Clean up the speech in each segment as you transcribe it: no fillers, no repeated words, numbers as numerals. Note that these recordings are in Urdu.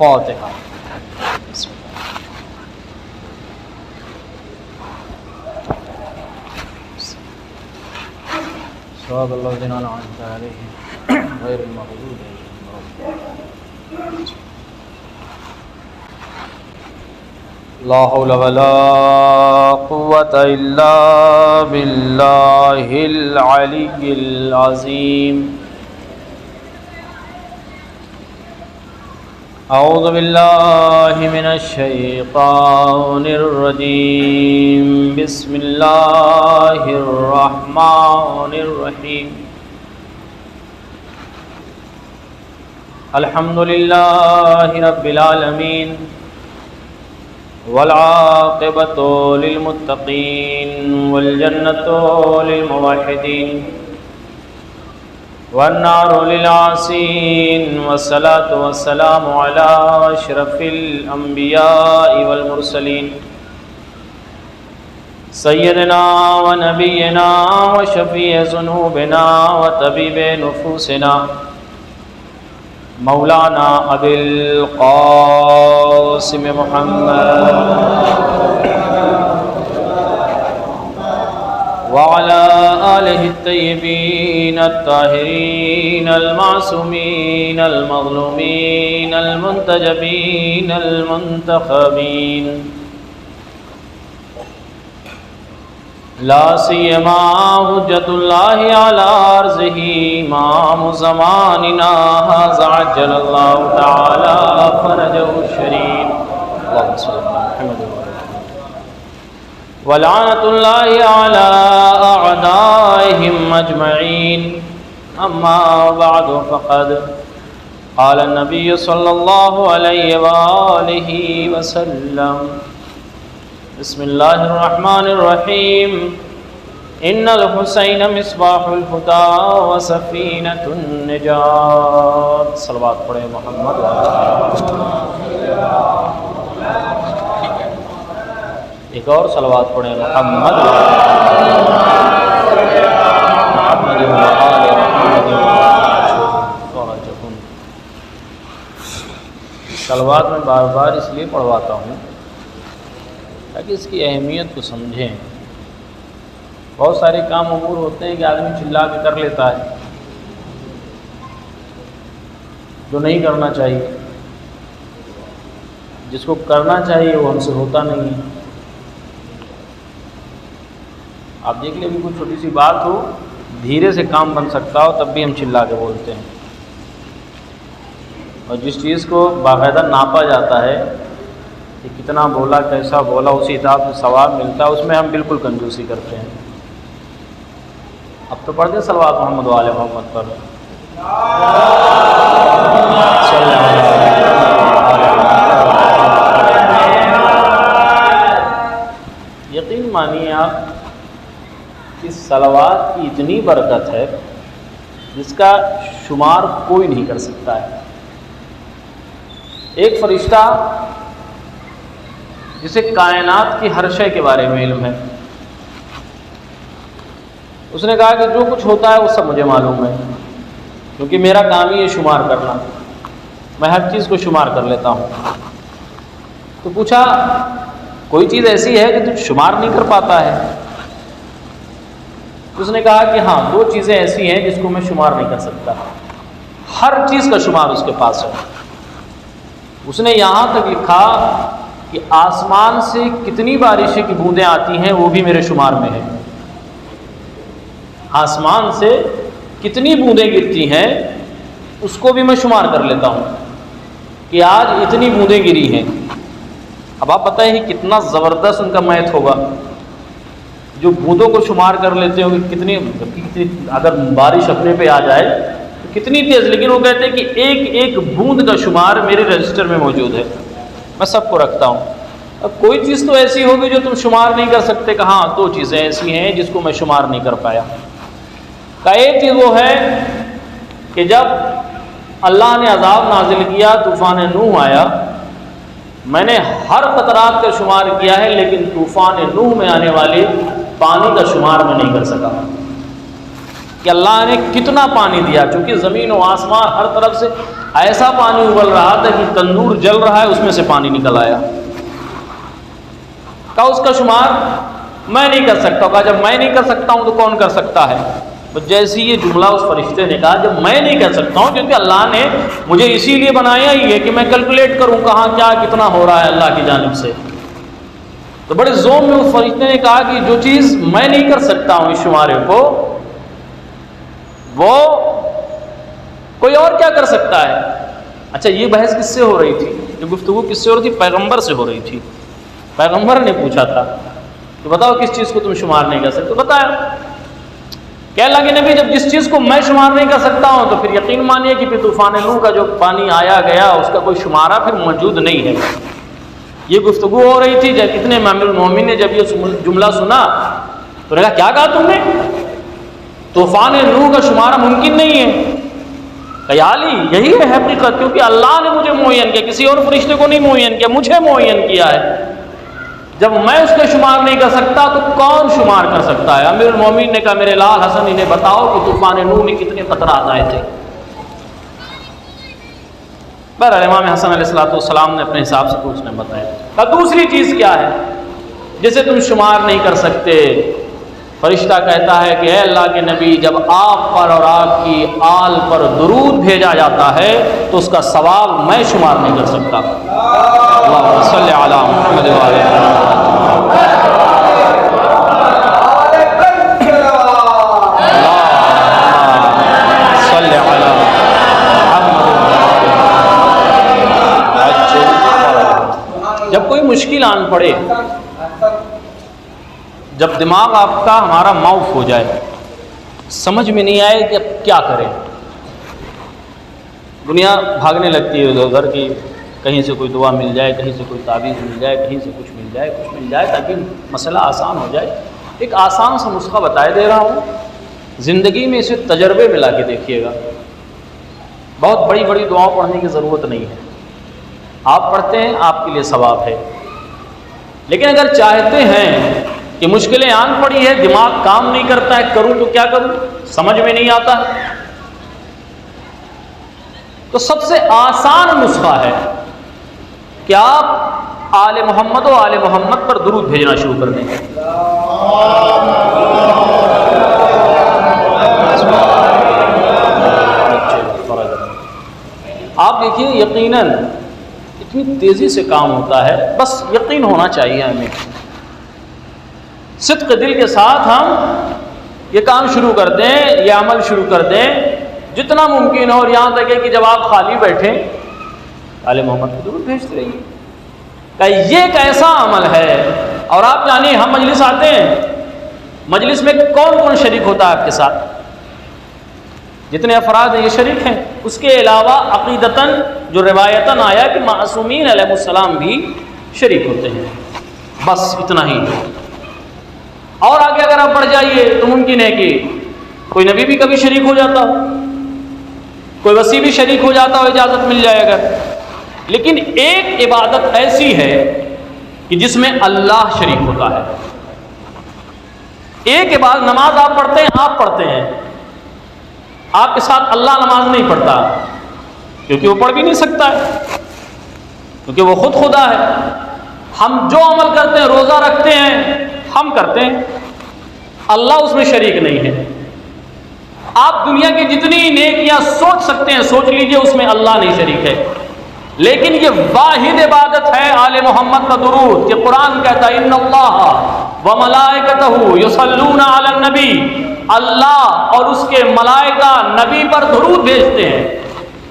فاتحہ۔ صراط الذین انعمت علیہم غیر المغضوب علیہم۔ لا حول ولا قوة الا باللہ العلی العظیم۔ اعوذ باللہ من الشیطان الرجیم، بسم اللہ الرحمن الرحیم۔ الحمد للہ رب العالمین والعاقبۃ للمتقین والجنۃ للموحدین والنار للعاصین، والصلاة والسلام علی اشرف الانبیاء والمرسلین، سیدنا و نبینا و شفیع ذنوبنا و طبیب نفوسنا مولانا ابی القاسم محمد وعلى آلہ الطیبین الطاہرین المعصومین المظلومین المنتجبین المنتخبین، لا سیما حجت اللہ علی عرضہ امام زماننا ھذا عجل اللہ تعالی فرجہ الشریف، اللہم صل علی محمد ولعنۃ اللہ علی اعدائہم اجمعین، اما بعد فقد قال النبی صلی اللہ علیہ وآلہ وسلم، بسم اللہ الرحمن الرحیم، ان الحسین مصباح الہدی وسفینۃ النجات۔ صلوات پڑھیں محمد۔ ایک اور صلوات پڑھیں محمد صلوات میں بار بار اس لیے پڑھواتا ہوں تاکہ اس کی اہمیت کو سمجھیں۔ بہت سارے کام امور ہوتے ہیں کہ آدمی چلا کے کر لیتا ہے جو نہیں کرنا چاہیے، جس کو کرنا چاہیے وہ ہم سے ہوتا نہیں ہے۔ آپ دیکھ لیں، ابھی کوئی چھوٹی سی بات ہو، دھیرے سے کام بن سکتا ہو، تب بھی ہم چلا کے بولتے ہیں، اور جس چیز کو باقاعدہ ناپا جاتا ہے کہ کتنا بولا، کیسا بولا، اسی حساب سے ثواب ملتا ہے، اس میں ہم بالکل کنجوسی کرتے ہیں۔ اب تو پڑھ دیں صلوات محمد و آل محمد پر۔ یقین مانیے آپ، اس صلوات کی اتنی برکت ہے جس کا شمار کوئی نہیں کر سکتا ہے۔ ایک فرشتہ جسے کائنات کی ہر شے کے بارے میں علم ہے، اس نے کہا کہ جو کچھ ہوتا ہے وہ سب مجھے معلوم ہے، کیونکہ میرا کام ہی ہے شمار کرنا، میں ہر چیز کو شمار کر لیتا ہوں۔ تو پوچھا کوئی چیز ایسی ہے کہ تو شمار نہیں کر پاتا ہے؟ اس نے کہا کہ ہاں، دو چیزیں ایسی ہیں جس کو میں شمار نہیں کر سکتا، ہر چیز کا شمار اس کے پاس ہے۔ اس نے یہاں تک لکھا کہ آسمان سے کتنی بارشیں کی بوندیں آتی ہیں وہ بھی میرے شمار میں ہے، آسمان سے کتنی بوندیں گرتی ہیں اس کو بھی میں شمار کر لیتا ہوں کہ آج اتنی بوندیں گری ہیں۔ اب آپ بتائیں کتنا زبردست ان کا میتھ ہوگا جو بوندوں کو شمار کر لیتے ہوں کہ کتنی اگر بارش اپنے پہ آ جائے تو کتنی تیز، لیکن وہ کہتے ہیں کہ ایک ایک بوند کا شمار میرے رجسٹر میں موجود ہے، میں سب کو رکھتا ہوں۔ اب کوئی چیز تو ایسی ہوگی جو تم شمار نہیں کر سکتے، کہ ہاں دو چیزیں ایسی ہیں جس کو میں شمار نہیں کر پایا۔ کا ایک چیز وہ ہے کہ جب اللہ نے عذاب نازل کیا، طوفان نوح آیا، میں نے ہر قطرات کا شمار کیا ہے، لیکن طوفان نوح میں آنے والے پانی کا شمار میں نہیں کر سکا۔ کہ اللہ نے کتنا پانی دیا، چونکہ زمین و آسمان ہر طرف سے ایسا پانی ابل رہا تھا کہ تندور جل رہا ہے، اس میں سے پانی نکل آیا۔ کہا اس کا شمار میں نہیں کر سکتا۔ کہا جب میں نہیں کر سکتا ہوں تو کون کر سکتا ہے؟ جیسی یہ جملہ اس فرشتے نے کہا جب میں نہیں کر سکتا ہوں، کیونکہ اللہ نے مجھے اسی لیے بنایا ہی ہے کہ میں کیلکولیٹ کروں کہاں کیا کتنا ہو رہا ہے اللہ کی جانب سے۔ تو بڑے ذوق میں اس فرشتے نے کہا کہ جو چیز میں نہیں کر سکتا ہوں اس شمارے کو، وہ کوئی اور کیا کر سکتا ہے؟ اچھا یہ بحث کس سے ہو رہی تھی؟ یہ گفتگو کس سے ہو رہی تھی؟ پیغمبر سے ہو رہی تھی۔ پیغمبر نے پوچھا تھا کہ بتاؤ کس چیز کو تم شمار نہیں کر سکتے؟ بتایا کہ اللہ کے نبی جب جس چیز کو میں شمار نہیں کر سکتا ہوں تو پھر یقین مانیے کہ پھر طوفان نوح کا جو پانی آیا گیا اس کا کوئی شمارہ پھر موجود نہیں ہے۔ یہ گفتگو ہو رہی تھی جب اتنے امیر المومنین نے جب یہ جملہ سنا تو نے کہا کیا تم نے؟ طوفان نوح کا شمارہ ممکن نہیں ہے۔ خیالی یہی ہے حقیقت، کیونکہ اللہ نے مجھے معین کیا، کسی اور فرشتے کو نہیں معین کیا، مجھے معین کیا ہے۔ جب میں اس کے شمار نہیں کر سکتا تو کون شمار کر سکتا ہے؟ امیر المومنین نے کہا میرے لال حسن انہیں بتاؤ کہ طوفان نوح میں کتنے قطرات آئے تھے۔ بہرحال امام حسن علیہ السلام نے اپنے حساب سے تو اس نے بتایا۔ کہا دوسری چیز کیا ہے جسے تم شمار نہیں کر سکتے؟ فرشتہ کہتا ہے کہ اے اللہ کے نبی جب آپ پر اور آپ کی آل پر درود بھیجا جاتا ہے تو اس کا ثواب میں شمار نہیں کر سکتا۔ اللہم صلی علی محمد و علی محمد۔ جب کوئی مشکل آن پڑے، جب دماغ آپ کا ہمارا معاف ہو جائے، سمجھ میں نہیں آئے کہ اب کیا کریں، دنیا بھاگنے لگتی ہے ادھر ادھر کی، کہیں سے کوئی دعا مل جائے، کہیں سے کوئی تعویذ مل جائے، کہیں سے کچھ مل جائے تاکہ مسئلہ آسان ہو جائے۔ ایک آسان سا نسخہ بتائے دے رہا ہوں، زندگی میں اسے تجربے میں لا کے دیکھیے گا۔ بہت بڑی بڑی دعاؤں پڑھنے کی ضرورت نہیں ہے، آپ پڑھتے ہیں آپ کے لیے ثواب ہے، لیکن اگر چاہتے ہیں کہ مشکلیں آن پڑی ہے، دماغ کام نہیں کرتا ہے، کروں تو کیا کروں، سمجھ میں نہیں آتا، تو سب سے آسان نسخہ ہے کہ آپ آل محمد و آل محمد پر درود بھیجنا شروع کر دیں۔ آپ دیکھیے یقیناً اتنی تیزی سے کام ہوتا ہے، بس یقین ہونا چاہیے ہمیں، صدق دل کے ساتھ ہم یہ کام شروع کر دیں، یہ عمل شروع کر دیں جتنا ممکن ہو، اور یہاں تک ہے کہ جب آپ خالی بیٹھیں آل محمد کو درود بھیجتے رہیے۔ کہ یہ ایک ایسا عمل ہے، اور آپ جانیں ہم مجلس آتے ہیں، مجلس میں کون کون شریک ہوتا ہے آپ کے ساتھ؟ جتنے افراد ہیں یہ شریک ہیں، اس کے علاوہ عقیدتاً جو روایتاً آیا کہ معصومین علیہ السلام بھی شریک ہوتے ہیں، بس اتنا ہی۔ اور آگے اگر آپ بڑھ جائیے تو ممکن ہے کہ کوئی نبی بھی کبھی شریک ہو جاتا ہو، کوئی وصی بھی شریک ہو جاتا ہو، اجازت مل جائے گا۔ لیکن ایک عبادت ایسی ہے کہ جس میں اللہ شریک ہوتا ہے۔ ایک عبادت، نماز آپ پڑھتے ہیں، آپ پڑھتے ہیں، آپ کے ساتھ اللہ نماز نہیں پڑھتا، کیونکہ وہ پڑھ بھی نہیں سکتا ہے، کیونکہ وہ خود خدا ہے۔ ہم جو عمل کرتے ہیں، روزہ رکھتے ہیں، ہم کرتے ہیں، اللہ اس میں شریک نہیں ہے۔ آپ دنیا کی جتنی نیکیاں سوچ سکتے ہیں سوچ لیجئے، اس میں اللہ نہیں شریک ہے۔ لیکن یہ واحد عبادت ہے آل محمد کا درود، کہ قرآن کہتا ہے ان اللہ وملائکتہ یصلون علی النبی، اللہ اور اس کے ملائکہ نبی پر درود بھیجتے ہیں۔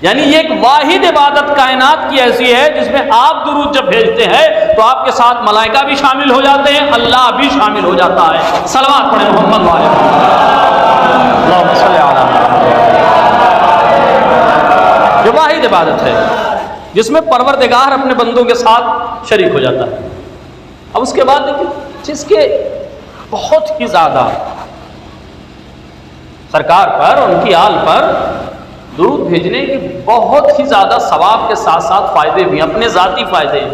یعنی یہ ایک واحد عبادت کائنات کی ایسی ہے جس میں آپ درود جب بھیجتے ہیں تو آپ کے ساتھ ملائکہ بھی شامل ہو جاتے ہیں، اللہ بھی شامل ہو جاتا ہے۔ صلوات پڑھیں محمد والے، اللہم صلی علی محمد۔ یہ واحد عبادت ہے جس میں پروردگار اپنے بندوں کے ساتھ شریک ہو جاتا ہے۔ اب اس کے بعد دیکھیں جس کے بہت ہی زیادہ سرکار پر اور ان کی آل پر درود بھیجنے کے بہت ہی زیادہ ثواب کے ساتھ ساتھ فائدے بھی ہیں، اپنے ذاتی فائدے ہیں۔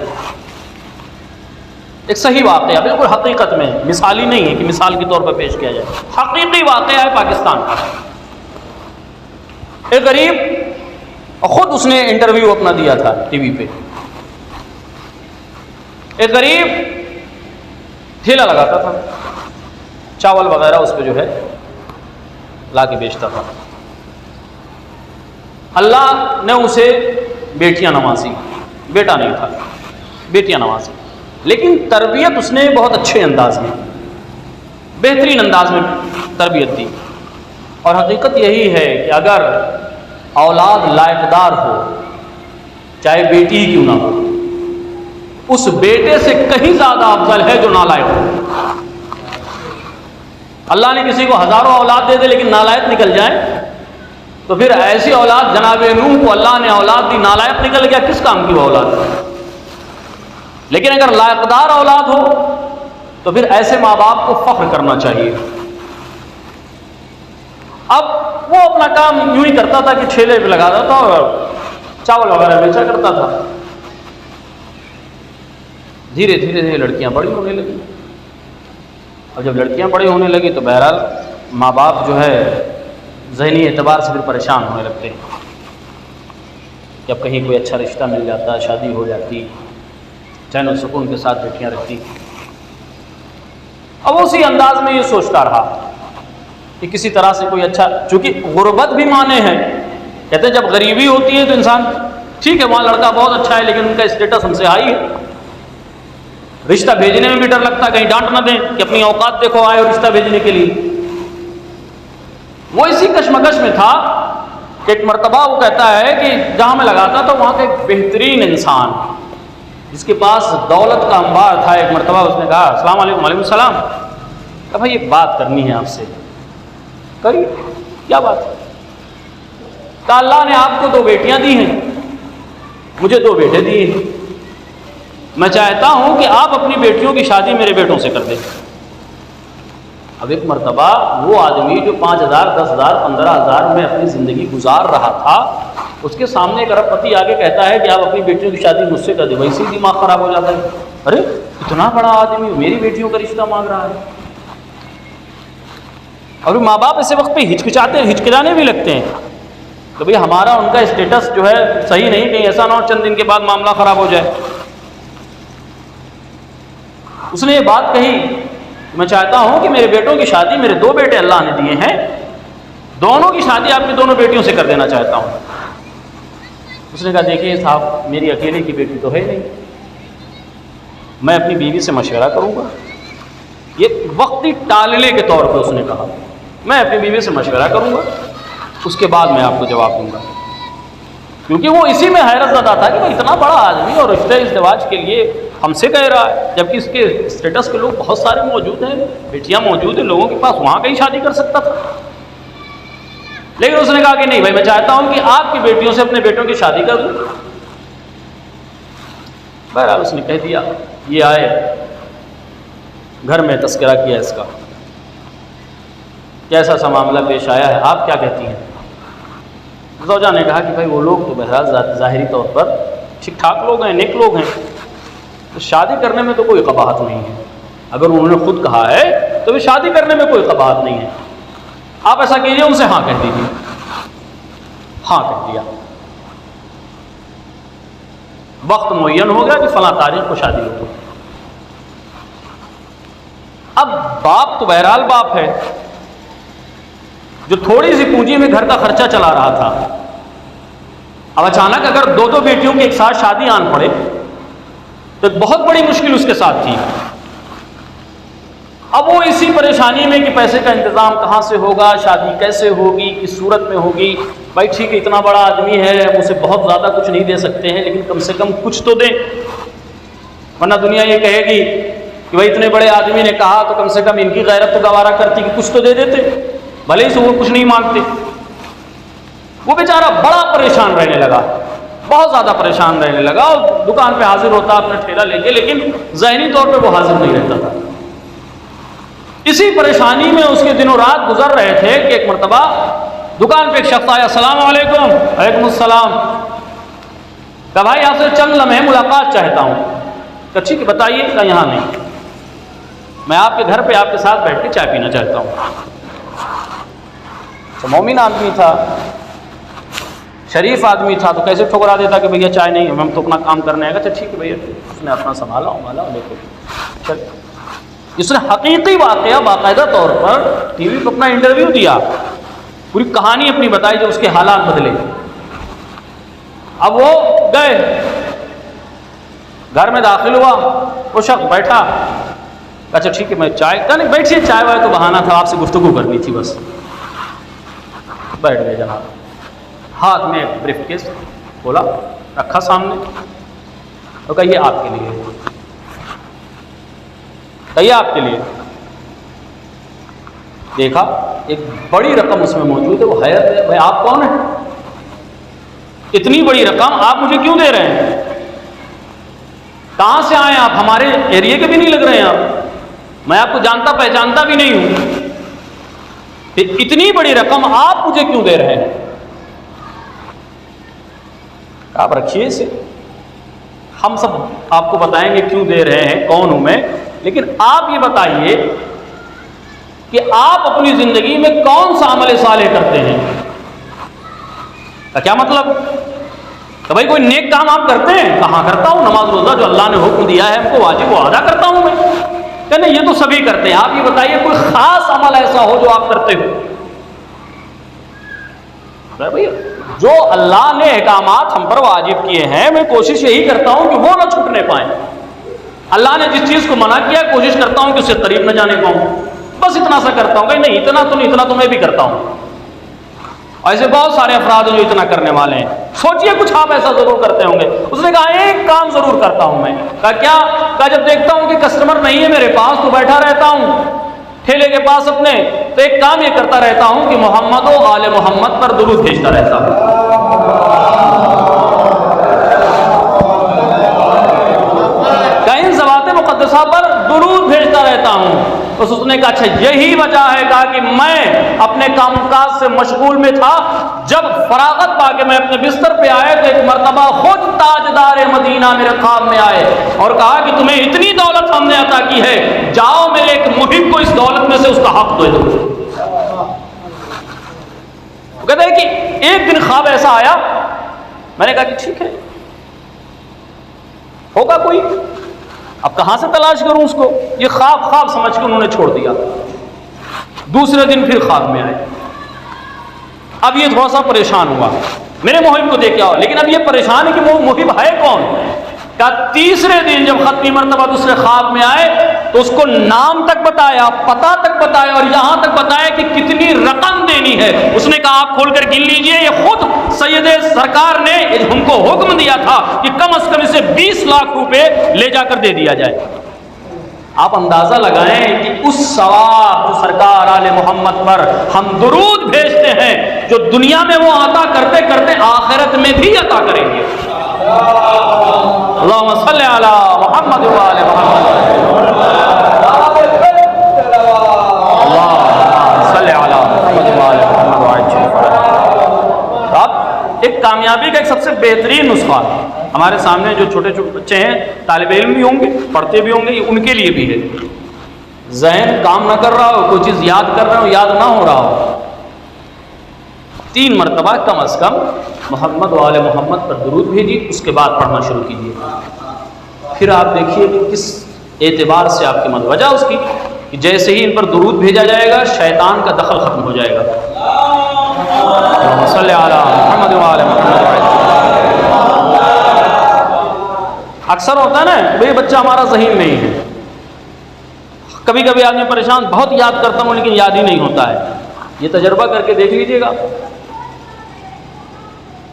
ایک صحیح واقعہ بالکل حقیقت میں، مثالی نہیں ہے کہ مثال کے طور پر پیش کیا جائے، حقیقی واقعہ ہے پاکستان کا۔ ایک غریب، اور خود اس نے انٹرویو اپنا دیا تھا ٹی وی پہ، ایک غریب ٹھیلا لگاتا تھا، چاول وغیرہ اس پہ جو ہے لا کے بیچتا تھا۔ اللہ نے اسے بیٹیاں نوازی، بیٹا نہیں تھا، بیٹیاں نوازی، لیکن تربیت اس نے بہت اچھے انداز میں، بہترین انداز میں تربیت دی۔ اور حقیقت یہی ہے کہ اگر اولاد لائق دار ہو، چاہے بیٹی ہی کیوں نہ ہو، اس بیٹے سے کہیں زیادہ افضل ہے جو نالائق ہو۔ اللہ نے کسی کو ہزاروں اولاد دے دے لیکن نالائق نکل جائے تو پھر ایسی اولاد، جناب نوح کو اللہ نے اولاد دی، نالائق نکل گیا، کس کام کی وہ اولاد؟ لیکن اگر لائق دار اولاد ہو تو پھر ایسے ماں باپ کو فخر کرنا چاہیے۔ اب وہ اپنا کام یوں ہی کرتا تھا کہ ٹھیلے پہ لگاتا تھا اور چاول وغیرہ بیچا کرتا تھا۔ دھیرے دھیرے لڑکیاں بڑی ہونے لگی، اور جب لڑکیاں بڑی ہونے لگی تو بہرحال ماں باپ جو ہے ذہنی اعتبار سے پھر پریشان ہونے لگتے ہیں کہ اب کہیں کوئی اچھا رشتہ مل جاتا، شادی ہو جاتی، چین و سکون کے ساتھ بیٹیاں رکھتی۔ اب اسی انداز میں یہ سوچتا رہا کہ کسی طرح سے کوئی اچھا، چونکہ غربت بھی مانے ہیں، کہتے ہیں جب غریبی ہوتی ہے تو انسان ٹھیک ہے وہاں لڑکا بہت اچھا ہے لیکن ان کا اسٹیٹس ہم سے ہائی ہے، رشتہ بھیجنے میں بھی ڈر لگتا ہے کہیں ڈانٹ نہ دیں کہ اپنی اوقات دیکھو آئے ہو رشتہ بھیجنے کے لیے۔ وہ اسی کشمکش میں تھا کہ ایک مرتبہ وہ کہتا ہے کہ جہاں میں لگاتا تھا وہاں کا ایک بہترین انسان جس کے پاس دولت کا انبار تھا، ایک مرتبہ اس نے کہا السلام علیکم۔ وعلیکم السلام۔ کہ بھائی ایک بات کرنی ہے آپ سے۔ کریے، کیا بات ہے؟ کہ اللہ نے آپ کو 2 بیٹیاں دی ہیں، مجھے 2 بیٹے دیے ہیں، میں چاہتا ہوں کہ آپ اپنی بیٹیوں کی شادی میرے بیٹوں سے کر دیں۔ اب ایک مرتبہ وہ آدمی جو 5,000 10,000 15,000 میں اپنی زندگی گزار رہا تھا، اس کے سامنے ایک ارب پتی آگے کہتا ہے کہ آپ اپنی بیٹیوں کی شادی مجھ سے کر دیں، ویسے ہی دماغ خراب ہو جاتا ہے، ارے اتنا بڑا آدمی میری بیٹیوں کا رشتہ مانگ رہا ہے۔ اور ماں باپ ایسے وقت پہ ہچکچاتے ہیں، ہچکچانے بھی لگتے ہیں کہ بھئی ہمارا ان کا اسٹیٹس جو ہے صحیح نہیں، کہیں ایسا نہ ہو چند دن کے بعد معاملہ خراب ہو جائے۔ اس نے یہ بات کہی، میں چاہتا ہوں کہ میرے بیٹوں کی شادی، میرے 2 بیٹے اللہ نے دیے ہیں، دونوں کی شادی آپ کی دونوں بیٹیوں سے کر دینا چاہتا ہوں۔ اس نے کہا دیکھیے صاحب میری اکیلے کی بیٹی تو ہے نہیں، میں اپنی بیوی سے مشورہ کروں گا۔ یہ وقتی ٹالنے کے طور پہ اس نے کہا میں اپنی بیوی سے مشورہ کروں گا، اس کے بعد میں آپ کو جواب دوں گا، کیونکہ وہ اسی میں حیرت زدہ تھا کہ وہ اتنا بڑا آدمی اور رشتہ ازدواج کے لیے ہم سے کہہ رہا ہے، جبکہ اس کے اسٹیٹس کے لوگ بہت سارے موجود ہیں، بیٹیاں موجود ہیں لوگوں کے پاس، وہاں کہیں شادی کر سکتا تھا۔ لیکن اس نے کہا کہ نہیں بھائی، میں چاہتا ہوں کہ آپ کی بیٹیوں سے اپنے بیٹوں کی شادی کر دوں۔ بہرحال اس نے کہہ دیا، یہ آئے گھر میں تذکرہ کیا اس کا، کیسا سا معاملہ پیش آیا ہے، آپ کیا کہتی ہیں؟ زوجہ نے کہا کہ بھائی وہ لوگ تو بہرحال ظاہری طور پر ٹھیک ٹھاک لوگ ہیں، نیک لوگ ہیں، تو شادی کرنے میں تو کوئی قباحت نہیں ہے، اگر انہوں نے خود کہا ہے تو بھی شادی کرنے میں کوئی قباحت نہیں ہے، آپ ایسا کیجیے ان سے ہاں کہہ دیجیے۔ ہاں کہہ دیا، وقت معین ہو گیا کہ فلاں تاریخ کو شادی ہو۔ اب باپ تو بہرحال باپ ہے، جو تھوڑی سی پونجی میں گھر کا خرچہ چلا رہا تھا، اب اچانک اگر 2 بیٹیوں کی ایک ساتھ شادی آن پڑے تو ایک بہت بڑی مشکل اس کے ساتھ تھی۔ اب وہ اسی پریشانی میں کہ پیسے کا انتظام کہاں سے ہوگا، شادی کیسے ہوگی، کس صورت میں ہوگی۔ بھائی ٹھیک ہے اتنا بڑا آدمی ہے، ہم اسے بہت زیادہ کچھ نہیں دے سکتے ہیں، لیکن کم سے کم کچھ تو دیں، ورنہ دنیا یہ کہے گی کہ بھائی اتنے بڑے آدمی نے کہا تو کم سے کم ان کی غیرت تو گوارا کرتی کہ کچھ تو دے دیتے، بھلے ہی سے وہ کچھ نہیں مانگتے۔ وہ بیچارہ بڑا پریشان رہنے لگا، بہت زیادہ پریشان رہنے لگا، اور دکان پہ حاضر ہوتا اپنا ٹھیلا لے کے، لیکن ذہنی طور پہ وہ حاضر نہیں رہتا تھا۔ اسی پریشانی میں اس کے دنوں رات گزر رہے تھے کہ ایک مرتبہ دکان پہ ایک شخص آیا، السلام علیکم۔ وعلیکم السلام۔ کہ بھائی آپ سے چند لمحے ملاقات چاہتا ہوں۔ کہ ٹھیک ہے بتائیے. کہ یہاں نہیں, میں آپ کے گھر پہ آپ کے ساتھ بیٹھ کے چائے پینا چاہتا ہوں. تو مومن آدمی تھا, شریف آدمی تھا, تو کیسے ٹھکرا دیتا کہ بھیا چائے نہیں, ہم تو اپنا کام کرنے آئے گا. اچھا ٹھیک ہے بھیا, اس نے اپنا سنبھالا امالا لے کے چل. اس نے حقیقی واقعہ باقاعدہ طور پر ٹی وی پہ اپنا انٹرویو دیا, پوری کہانی اپنی بتائی جو اس کے حالات بدلے. اب وہ گئے, گھر میں داخل ہوا, وہ شخص بیٹھا. اچھا ٹھیک ہے میں چائے کا نہیں, بیٹھیے, چائے وائے تو بہانا تھا, آپ سے گفتگو کرنی تھی بس. بیٹھ گئے جناب, ہاتھ میں ایک بریف کیس کھولا, رکھا سامنے, تو کہا یہ آپ کے لیے, کہیے آپ کے لیے. دیکھا ایک بڑی رقم اس میں موجود ہے, وہ حیرت ہے, بھائی آپ کون ہیں, اتنی بڑی رقم آپ مجھے کیوں دے رہے ہیں, کہاں سے آئے آپ, ہمارے ایریے کے بھی نہیں لگ رہے ہیں آپ, میں آپ کو جانتا پہچانتا بھی نہیں ہوں, اتنی بڑی رقم آپ مجھے کیوں دے رہے ہیں. آپ رکھیے اسے, ہم سب آپ کو بتائیں گے کیوں دے رہے ہیں, کون ہوں میں, لیکن آپ یہ بتائیے کہ آپ اپنی زندگی میں کون سا عمل صالح کرتے ہیں. کیا مطلب کہ بھائی کوئی نیک کام آپ کرتے ہیں, کہاں کرتا ہوں, نماز روزہ جو اللہ نے حکم دیا ہے ہم کو واجب وہ ادا کرتا ہوں میں. کہ نہیں یہ تو سبھی کرتے ہیں, آپ یہ بتائیے کوئی خاص عمل ایسا ہو جو آپ کرتے ہو. بھائی جو اللہ نے احکامات ہم پر واجب کیے ہیں میں کوشش یہی کرتا ہوں کہ وہ نہ چھوٹنے پائیں. اللہ نے جس چیز کو منع کیا کوشش کرتا ہوں کہ اس سے قریب نہ جانے پاؤں, بس اتنا سا کرتا ہوں. کہ نہیں اتنا تو نہیں, اتنا تو میں بھی کرتا ہوں. ایسے بہت سارے افراد ہیں جو اتنا کرنے والے ہیں, سوچئے کچھ آپ ایسا ضرور کرتے ہوں گے. اس نے کہا ایک کام ضرور کرتا ہوں میں. کہا کیا؟ کہا جب دیکھتا ہوں کہ کسٹمر نہیں ہے میرے پاس تو بیٹھا رہتا ہوں ٹھیلے کے پاس اپنے, تو ایک کام یہ کرتا رہتا ہوں کہ محمد و آل محمد پر درود بھیجتا رہتا ہوں. کہیں ذوات مقدسہ پر درود بھیجتا رہتا ہوں. بس اس نے کہا اچھا یہی وجہ ہے, کہا کہ میں اپنے کام کاج سے مشغول میں تھا, جب فراغت پا کے میں اپنے بستر پہ آئے تو ایک مرتبہ خود تاجدار مدینہ میرے خواب میں آئے اور کہا کہ تمہیں اتنی دولت ہم نے عطا کی ہے, جاؤ میرے ایک محب کو اس دولت میں سے اس کا حق دے دو. وہ کہتے ہیں کہ ایک دن خواب ایسا آیا, میں نے کہا کہ ٹھیک ہے ہوگا کوئی, اب کہاں سے تلاش کروں اس کو, یہ خواب سمجھ کے انہوں نے چھوڑ دیا. دوسرے دن پھر خواب میں آئے, اب یہ تھوڑا سا پریشان ہوا, میرے محب کو دیکھ کے آؤ, لیکن اب یہ پریشان ہے کہ وہ محب ہے کون. کیا تیسرے دن جب ختمی مرتبہ دوسرے خواب میں آئے تو اس کو نام تک بتایا, پتہ تک بتایا, اور یہاں تک بتایا کہ کتنی رقم دینی ہے. اس نے کہا آپ کھول کر گن لیجئے, یہ خود سید سرکار نے ہم کو حکم دیا تھا کہ کم از کم اسے 20 لاکھ روپے لے جا کر دے دیا جائے. آپ اندازہ لگائیں کہ اس ثواب جو سرکار آل محمد پر ہم درود بھیجتے ہیں جو دنیا میں وہ عطا کرتے کرتے آخرت میں بھی عطا کریں گے. اللہم صلی علی محمد و آل محمد. اللہم صلی علی محمد و آل محمد. اب ایک کامیابی کا ایک سب سے بہترین نسخہ ہمارے سامنے جو چھوٹے چھوٹے بچے ہیں, طالب علم بھی ہوں گے, پڑھتے بھی ہوں گے, ان کے لیے بھی ہے. ذہن کام نہ کر رہا ہو, کوئی چیز یاد کر رہے ہو, یاد نہ ہو رہا ہو, 3 مرتبہ کم از کم محمد و آل محمد پر درود بھیجیے, اس کے بعد پڑھنا شروع کیجیے. پھر آپ دیکھیے کہ کس اعتبار سے آپ کی مدد. وجہ اس کی کہ جیسے ہی ان پر درود بھیجا جائے گا شیطان کا دخل ختم ہو جائے گا. صلی علی محمد و آل محمد. اکثر ہوتا ہے نا بھئی بچہ ہمارا ذہین نہیں ہے, کبھی کبھی آدمی پریشان, بہت یاد کرتا ہوں لیکن یاد ہی نہیں ہوتا ہے. یہ تجربہ کر کے دیکھ لیجئے گا,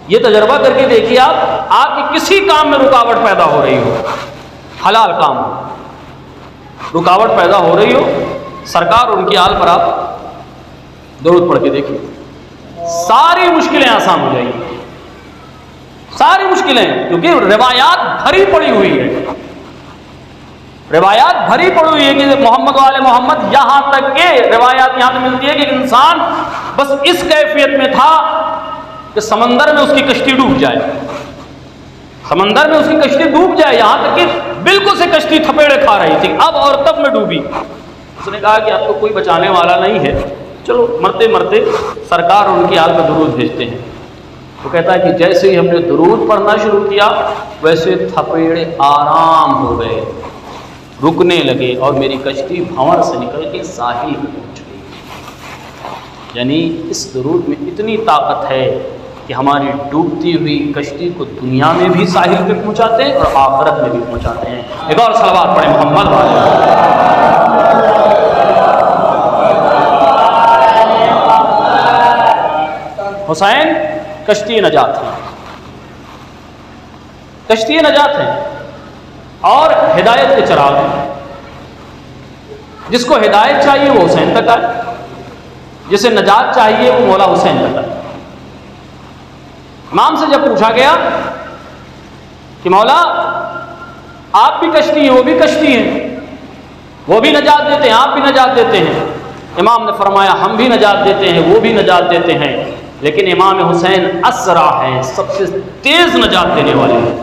یہ تجربہ کر کے دیکھیے آپ کی کسی کام میں رکاوٹ پیدا ہو رہی ہو, حلال کام رکاوٹ پیدا ہو رہی ہو, سرکار اور ان کی آل پر آپ درود پڑھ کے دیکھیے, ساری مشکلیں آسان ہو جائیں گی. ساری مشکلیں, کیونکہ روایات بھری پڑی ہوئی ہے, روایات بھری پڑی ہوئی ہے کہ محمد و آل محمد, یہاں تک کہ روایات یہاں تک ملتی ہے کہ انسان بس اس کیفیت میں تھا کہ سمندر میں اس کی کشتی ڈوب جائے, سمندر میں اس کی کشتی ڈوب جائے, یہاں تک کہ بالکل سے کشتی تھپیڑے کھا رہی تھی، اب اور تب میں ڈوبی۔ اس نے کہا کہ اب تو کوئی بچانے والا نہیں ہے، چلو مرتے مرتے سرکار ان کی حال پہ درود بھیجتے ہیں۔ وہ کہتا ہے کہ جیسے ہی ہم نے درود پڑھنا شروع کیا ویسے تھپیڑے آرام ہو گئے، رکنے لگے، اور میری کشتی بھنور سے نکل کے ساحل پہ پہنچ گئی۔ یعنی اس درود میں اتنی طاقت ہے کہ ہماری ڈوبتی ہوئی کشتی کو دنیا میں بھی ساحل پہ پہنچاتے ہیں اور آخرت میں بھی پہنچاتے ہیں۔ ایک اور صلوات پڑھیں محمد والے۔ حسین کشتی نجات ہے، کشتی نجات ہے اور ہدایت کے چراغ ہیں۔ جس کو ہدایت چاہیے وہ حسین تک آئے، جسے نجات چاہیے وہ مولا حسین تک آئے۔ امام سے جب پوچھا گیا کہ مولا آپ بھی کشتی ہیں وہ بھی کشتی ہیں، وہ بھی نجات دیتے ہیں آپ بھی نجات دیتے ہیں، امام نے فرمایا ہم بھی نجات دیتے ہیں وہ بھی نجات دیتے ہیں، لیکن امام حسین اسرع ہیں، سب سے تیز نجات دینے والے ہیں۔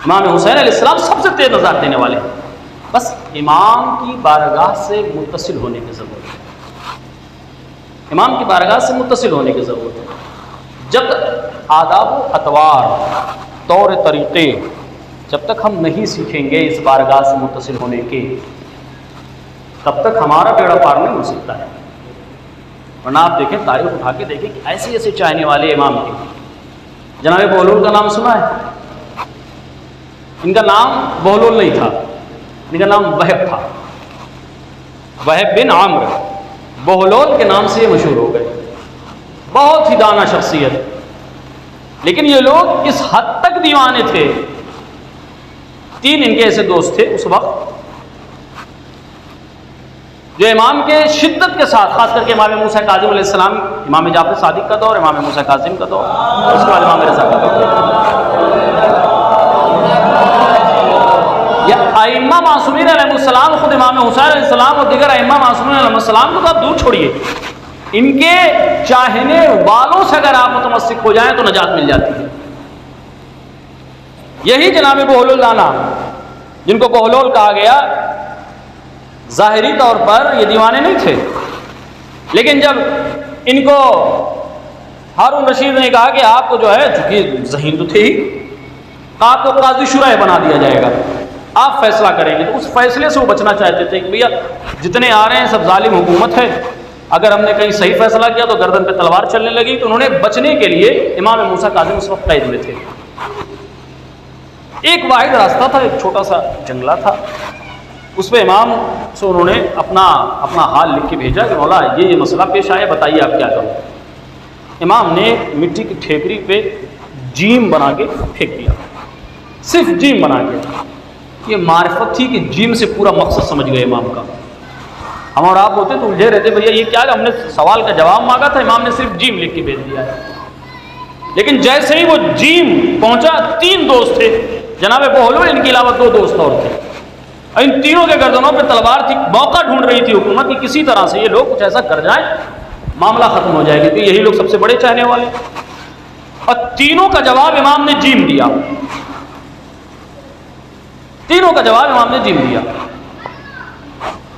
امام حسین علیہ السلام سب سے تیز نجات دینے والے ہیں، بس امام کی بارگاہ سے متصل ہونے کی ضرورت ہے، امام کی بارگاہ سے متصل ہونے کی ضرورت ہے۔ جب آداب و اطوار، طور طریقے جب تک ہم نہیں سیکھیں گے اس بارگاہ سے متصل ہونے کے، تب تک ہمارا بیڑا پار نہیں ہو سکتا ہے۔ ورنہ آپ دیکھیں، تاریخ اٹھا کے دیکھیں کہ ایسے ایسے چاہنے والے امام کے، جناب بہلول کا نام سنا ہے؟ ان کا نام بہلول نہیں تھا، ان کا نام وہب تھا، وہب بن عامر، بہلول کے نام سے یہ مشہور ہو گئے۔ بہت ہی دانا شخصیت، لیکن یہ لوگ اس حد تک دیوانے تھے۔ تین ان کے ایسے دوست تھے اس وقت جو امام کے شدت کے ساتھ، خاص کر کے امام موسیٰ کاظم علیہ السلام، امام جعفر صادق کا دور، امام موسیٰ کاظم کا دور، اور اس کے بعد امام رضا کا دور، یہ ائمہ معصومین علیہ السلام، خود امام حسین علیہ السلام اور دیگر ائمہ معصومین علیہ السلام کو تو آپ دور چھوڑیے، ان کے چاہنے والوں سے اگر آپ متمسک ہو جائیں تو نجات مل جاتی ہے۔ یہی جناب بہلول لانا، جن کو بہلول کہا گیا، ظاہری طور پر یہ دیوانے نہیں تھے، لیکن جب ان کو ہارون رشید نے کہا کہ آپ کو جو ہے، چونکہ ذہین تو تھے ہی، آپ کو قاضی شرح بنا دیا جائے گا، آپ فیصلہ کریں گے، تو اس فیصلے سے وہ بچنا چاہتے تھے کہ بھیا جتنے آ رہے ہیں سب ظالم حکومت ہے، اگر ہم نے کہیں صحیح فیصلہ کیا تو گردن پہ تلوار چلنے لگی، تو انہوں نے بچنے کے لیے امام موسیٰ کاظم اس وقت قید میں تھے۔ ایک واحد راستہ تھا، ایک چھوٹا سا جنگلہ تھا، اس پہ امام سے انہوں نے اپنا حال لکھ کے بھیجا کہ مولا یہ مسئلہ پیش آیا، بتائیے آپ کیا کرو۔ امام نے مٹی کی ٹھیکری پہ جیم بنا کے پھینک دیا، صرف جیم بنا کے۔ یہ معرفت تھی کہ جیم سے پورا مقصد سمجھ گئے امام کا۔ ہم اور آپ ہوتے تو الجھے رہتے، بھیا یہ کیا ہے، ہم نے سوال کا جواب مانگا تھا، امام نے صرف جیم لکھ کے بھیج دیا ہے۔ لیکن جیسے ہی وہ جیم پہنچا، تین دوست تھے، جناب بہلول، ان کے علاوہ دو دوست اور تھے، ان تینوں کے گردنوں پہ تلوار تھی، موقع ڈھونڈ رہی تھی حکومت کہ کسی طرح سے یہ لوگ کچھ ایسا کر جائیں معاملہ ختم ہو جائے گا، کہ یہی لوگ سب سے بڑے چاہنے والے، اور تینوں کا جواب امام نے جیم دیا، تینوں کا جواب امام نے جیم دیا۔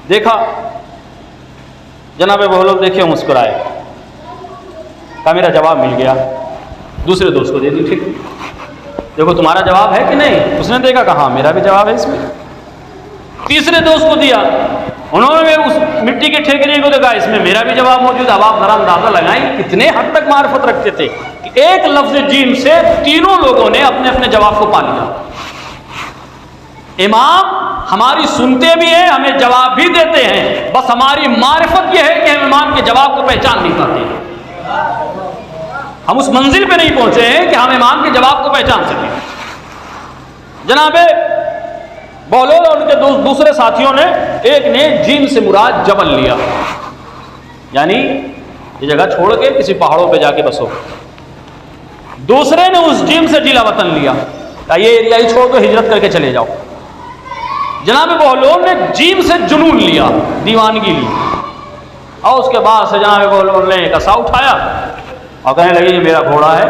دیکھا جناب بہلول، دیکھے مسکرائے، کہا میرا جواب مل گیا، دوسرے دوست کو دے دی، ٹھیک دیکھو تمہارا جواب ہے کہ نہیں، اس نے دیکھا کہ ہاں میرا بھی جواب ہے اس میں، تیسرے دوست کو دیا، انہوں نے اس مٹی کے ٹھیکری کو دیکھا، اس میں میرا بھی جواب موجود ہے۔ اب آپ ذرا اندازہ لگائیں کتنے حد تک معرفت رکھتے تھے کہ ایک لفظ جیم سے تینوں لوگوں نے اپنے اپنے جواب کو پا لیا۔ امام ہماری سنتے بھی ہیں، ہمیں جواب بھی دیتے ہیں، بس ہماری معرفت یہ ہے کہ ہم امام کے جواب کو پہچان نہیں پاتے ہیں، ہم اس منزل پہ نہیں پہنچے ہیں کہ ہم امام کے جواب کو پہچان سکیں۔ جناب بہلول اور ان کے دوسرے ساتھیوں نے، ایک نے جیم سے مراد جبل لیا، یعنی یہ جگہ چھوڑ کے کسی پہاڑوں پہ جا کے بسو، دوسرے نے اس جیم سے ڈیلا وطن لیا، کہا یہ ایریا ہی چھوڑ دو، ہجرت کر کے چلے جاؤ۔ جناب بہلول نے جیم سے جنون لیا، دیوانگی لی، اور اس کے بعد سے جناب بہلول نے ایک عصا اٹھایا اور کہنے لگے یہ میرا گھوڑا ہے،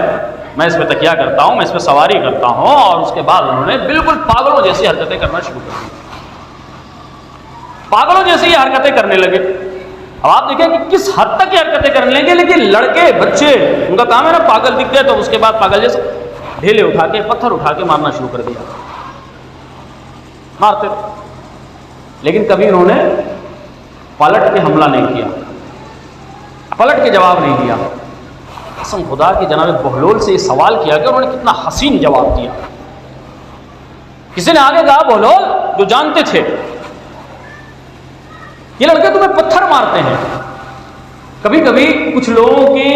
میں اس پہ تکیہ کرتا ہوں، میں اس پہ سواری کرتا ہوں، اور اس کے بعد انہوں نے بالکل پاگلوں جیسی حرکتیں کرنا شروع کر دی، پاگلوں جیسی یہ حرکتیں کرنے لگے۔ اب آپ دیکھیں کہ کس حد تک یہ حرکتیں کرنے لگے، لیکن لڑکے بچے ان کا کام ہے نا پاگل دکھ گئے تو اس کے بعد پاگل جیسے ڈھیلے اٹھا کے پتھر اٹھا کے مارنا شروع کر دیا، مارتے، لیکن کبھی انہوں نے پلٹ کے حملہ نہیں کیا، پلٹ کے جواب نہیں دیا۔ قسم خدا کہ جناب بہلول سے یہ سوال کیا کہ انہوں نے کتنا حسین جواب دیا۔ کسی نے آگے کہا بہلول جو جانتے تھے یہ لڑکے تمہیں پتھر مارتے ہیں، کبھی کبھی کچھ لوگوں کی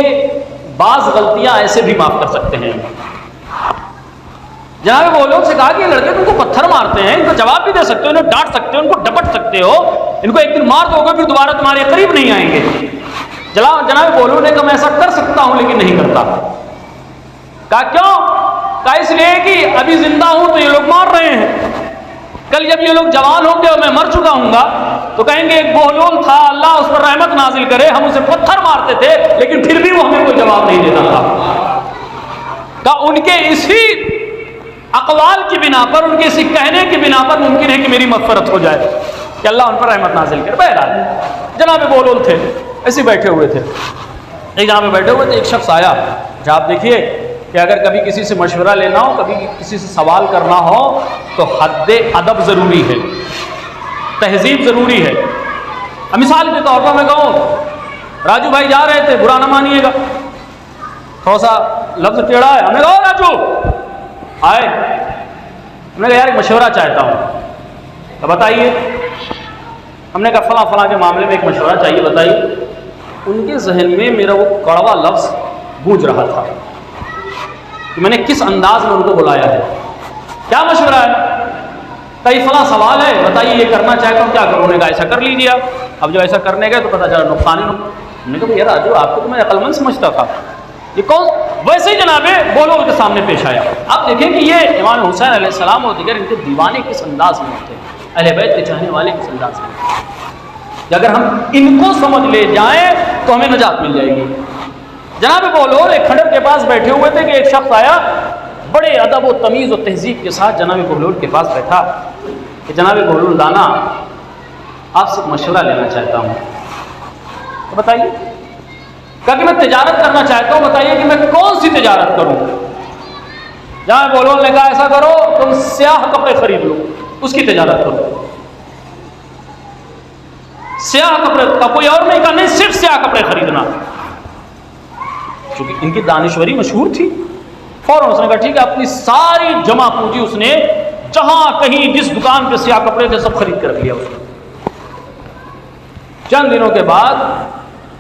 بعض غلطیاں ایسے بھی معاف کر سکتے ہیں۔ جناب بہلول سے کہا کہ یہ لڑکے تم کو پتھر مارتے ہیں، ان کو جواب بھی دے سکتے ہو، انہیں ڈانٹ سکتے ہو، ان کو ڈپٹ سکتے ہو، ان کو ایک دن مار دو گے پھر دوبارہ تمہارے قریب نہیں آئیں گے۔ جناب بہلول نے کہا میں ایسا کر سکتا ہوں لیکن نہیں کرتا۔ کہا کیوں؟ کہا اس لیے کہ ابھی زندہ ہوں تو یہ لوگ مار رہے ہیں، کل جب یہ لوگ جوان ہوں گے اور میں مر چکا ہوں گا تو کہیں گے ایک بہلول تھا، اللہ اس پر رحمت نازل کرے، ہم اسے پتھر مارتے تھے لیکن پھر بھی وہ ہمیں کوئی جواب نہیں دیتا تھا۔ کہا ان کے اسی اقوال کی بنا پر، ان کے اسی کہنے کی بنا پر ممکن ہے کہ میری مغفرت ہو جائے، کہ اللہ ان پر رحمت نازل کرے۔ بہرحال جناب بہلول تھے ایسے بیٹھے ہوئے تھے، ایک جہاں پہ بیٹھے ہوئے تھے، ایک شخص آیا۔ جہاں آپ دیکھیے کہ اگر کبھی کسی سے مشورہ لینا ہو، کبھی کسی سے سوال کرنا ہو تو حد ادب ضروری ہے، تہذیب ضروری ہے۔ اب مثال کے طور پر میں کہوں راجو بھائی جا رہے تھے، برا نہ مانیے گا، تھوڑا سا لفظ ٹیڑھا ہے، ہم نے کہا راجو آئے، ہم نے کہا یار ایک مشورہ چاہتا ہوں، تو بتائیے۔ ہم نے کہا فلاں فلاں کے معاملے میں ایک مشورہ چاہیے، بتائیے۔ ان کے ذہن میں میرا وہ کڑوا لفظ گونج رہا تھا کہ میں نے کس انداز میں ان کو بلایا ہے، کیا مشورہ ہے، کئی فلاں سوال ہے، بتائیے یہ کرنا چاہتا ہوں، کیا کروں؟ انہوں نے کہا ایسا کر لیجیے آپ۔ اب جب ایسا کرنے گئے تو پتہ چلا نقصان ہی نقصان۔ ہم نے کہا یار راجو آپ کو تو میں عقل مند سمجھتا تھا، یہ کون؟ ویسے ہی جناب بہلول کے سامنے پیش آیا۔ آپ دیکھیں کہ یہ امام حسین علیہ السلام اور دیگر ان کے دیوانے کس انداز میں ہوتے ہیں، اہل بیت کے چاہنے والے کس انداز میں، کہ اگر ہم ان کو سمجھ لے جائیں تو ہمیں نجات مل جائے گی۔ جناب بہلول ایک کھنڈر کے پاس بیٹھے ہوئے تھے کہ ایک شخص آیا، بڑے ادب و تمیز و تہذیب کے ساتھ جناب بہلول کے پاس بیٹھا کہ جناب بہلول دانا آپ سے مشورہ لینا چاہتا ہوں، تو بتائیے۔ کہا کہ میں تجارت کرنا چاہتا ہوں، بتائیے کہ میں کون سی تجارت کروں؟ جناب بہلول نے کہا ایسا کرو تم سیاہ کپڑے خرید لو، اس کی تجارت کرو۔ سیاہ کپڑے کا کوئی اور نہیں، کہا نہیں صرف سیاہ کپڑے خریدنا، چونکہ ان کی دانشوری مشہور تھی۔ فوراً اس نے کہا ٹھیک ہے، اپنی ساری جمع پونجی اس نے جہاں کہیں جس دکان پہ سیاہ کپڑے تھے سب خرید کر رکھ لیا اس نے۔ چند دنوں کے بعد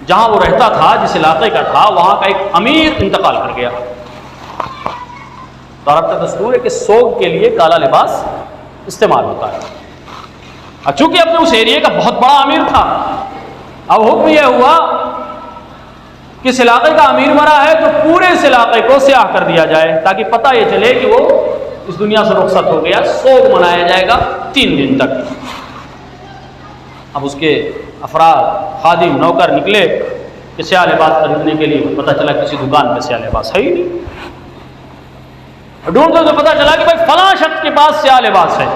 جہاں وہ رہتا تھا، جس علاقے کا تھا، وہاں کا ایک امیر انتقال کر گیا۔ تو عرب کا دستور ہے کہ سوگ کے لیے کالا لباس استعمال ہوتا ہے، اور چونکہ اپنے اس ایریے کا بہت بڑا امیر تھا، اب حکم یہ ہوا کہ اس علاقے کا امیر مرا ہے تو پورے اس علاقے کو سیاہ کر دیا جائے تاکہ پتہ یہ چلے کہ وہ اس دنیا سے رخصت ہو گیا۔ سوگ منایا جائے گا 3 دن تک۔ اب اس کے افراد خادم نوکر نکلے کہ سیاہ لباس خریدنے کے لیے، پتہ چلا کسی دکان پہ سیاہ لباس ہے ہی نہیں۔ ڈھونڈتے تو پتہ چلا کہ بھائی فلاں شخص کے پاس سیاہ لباس ہے،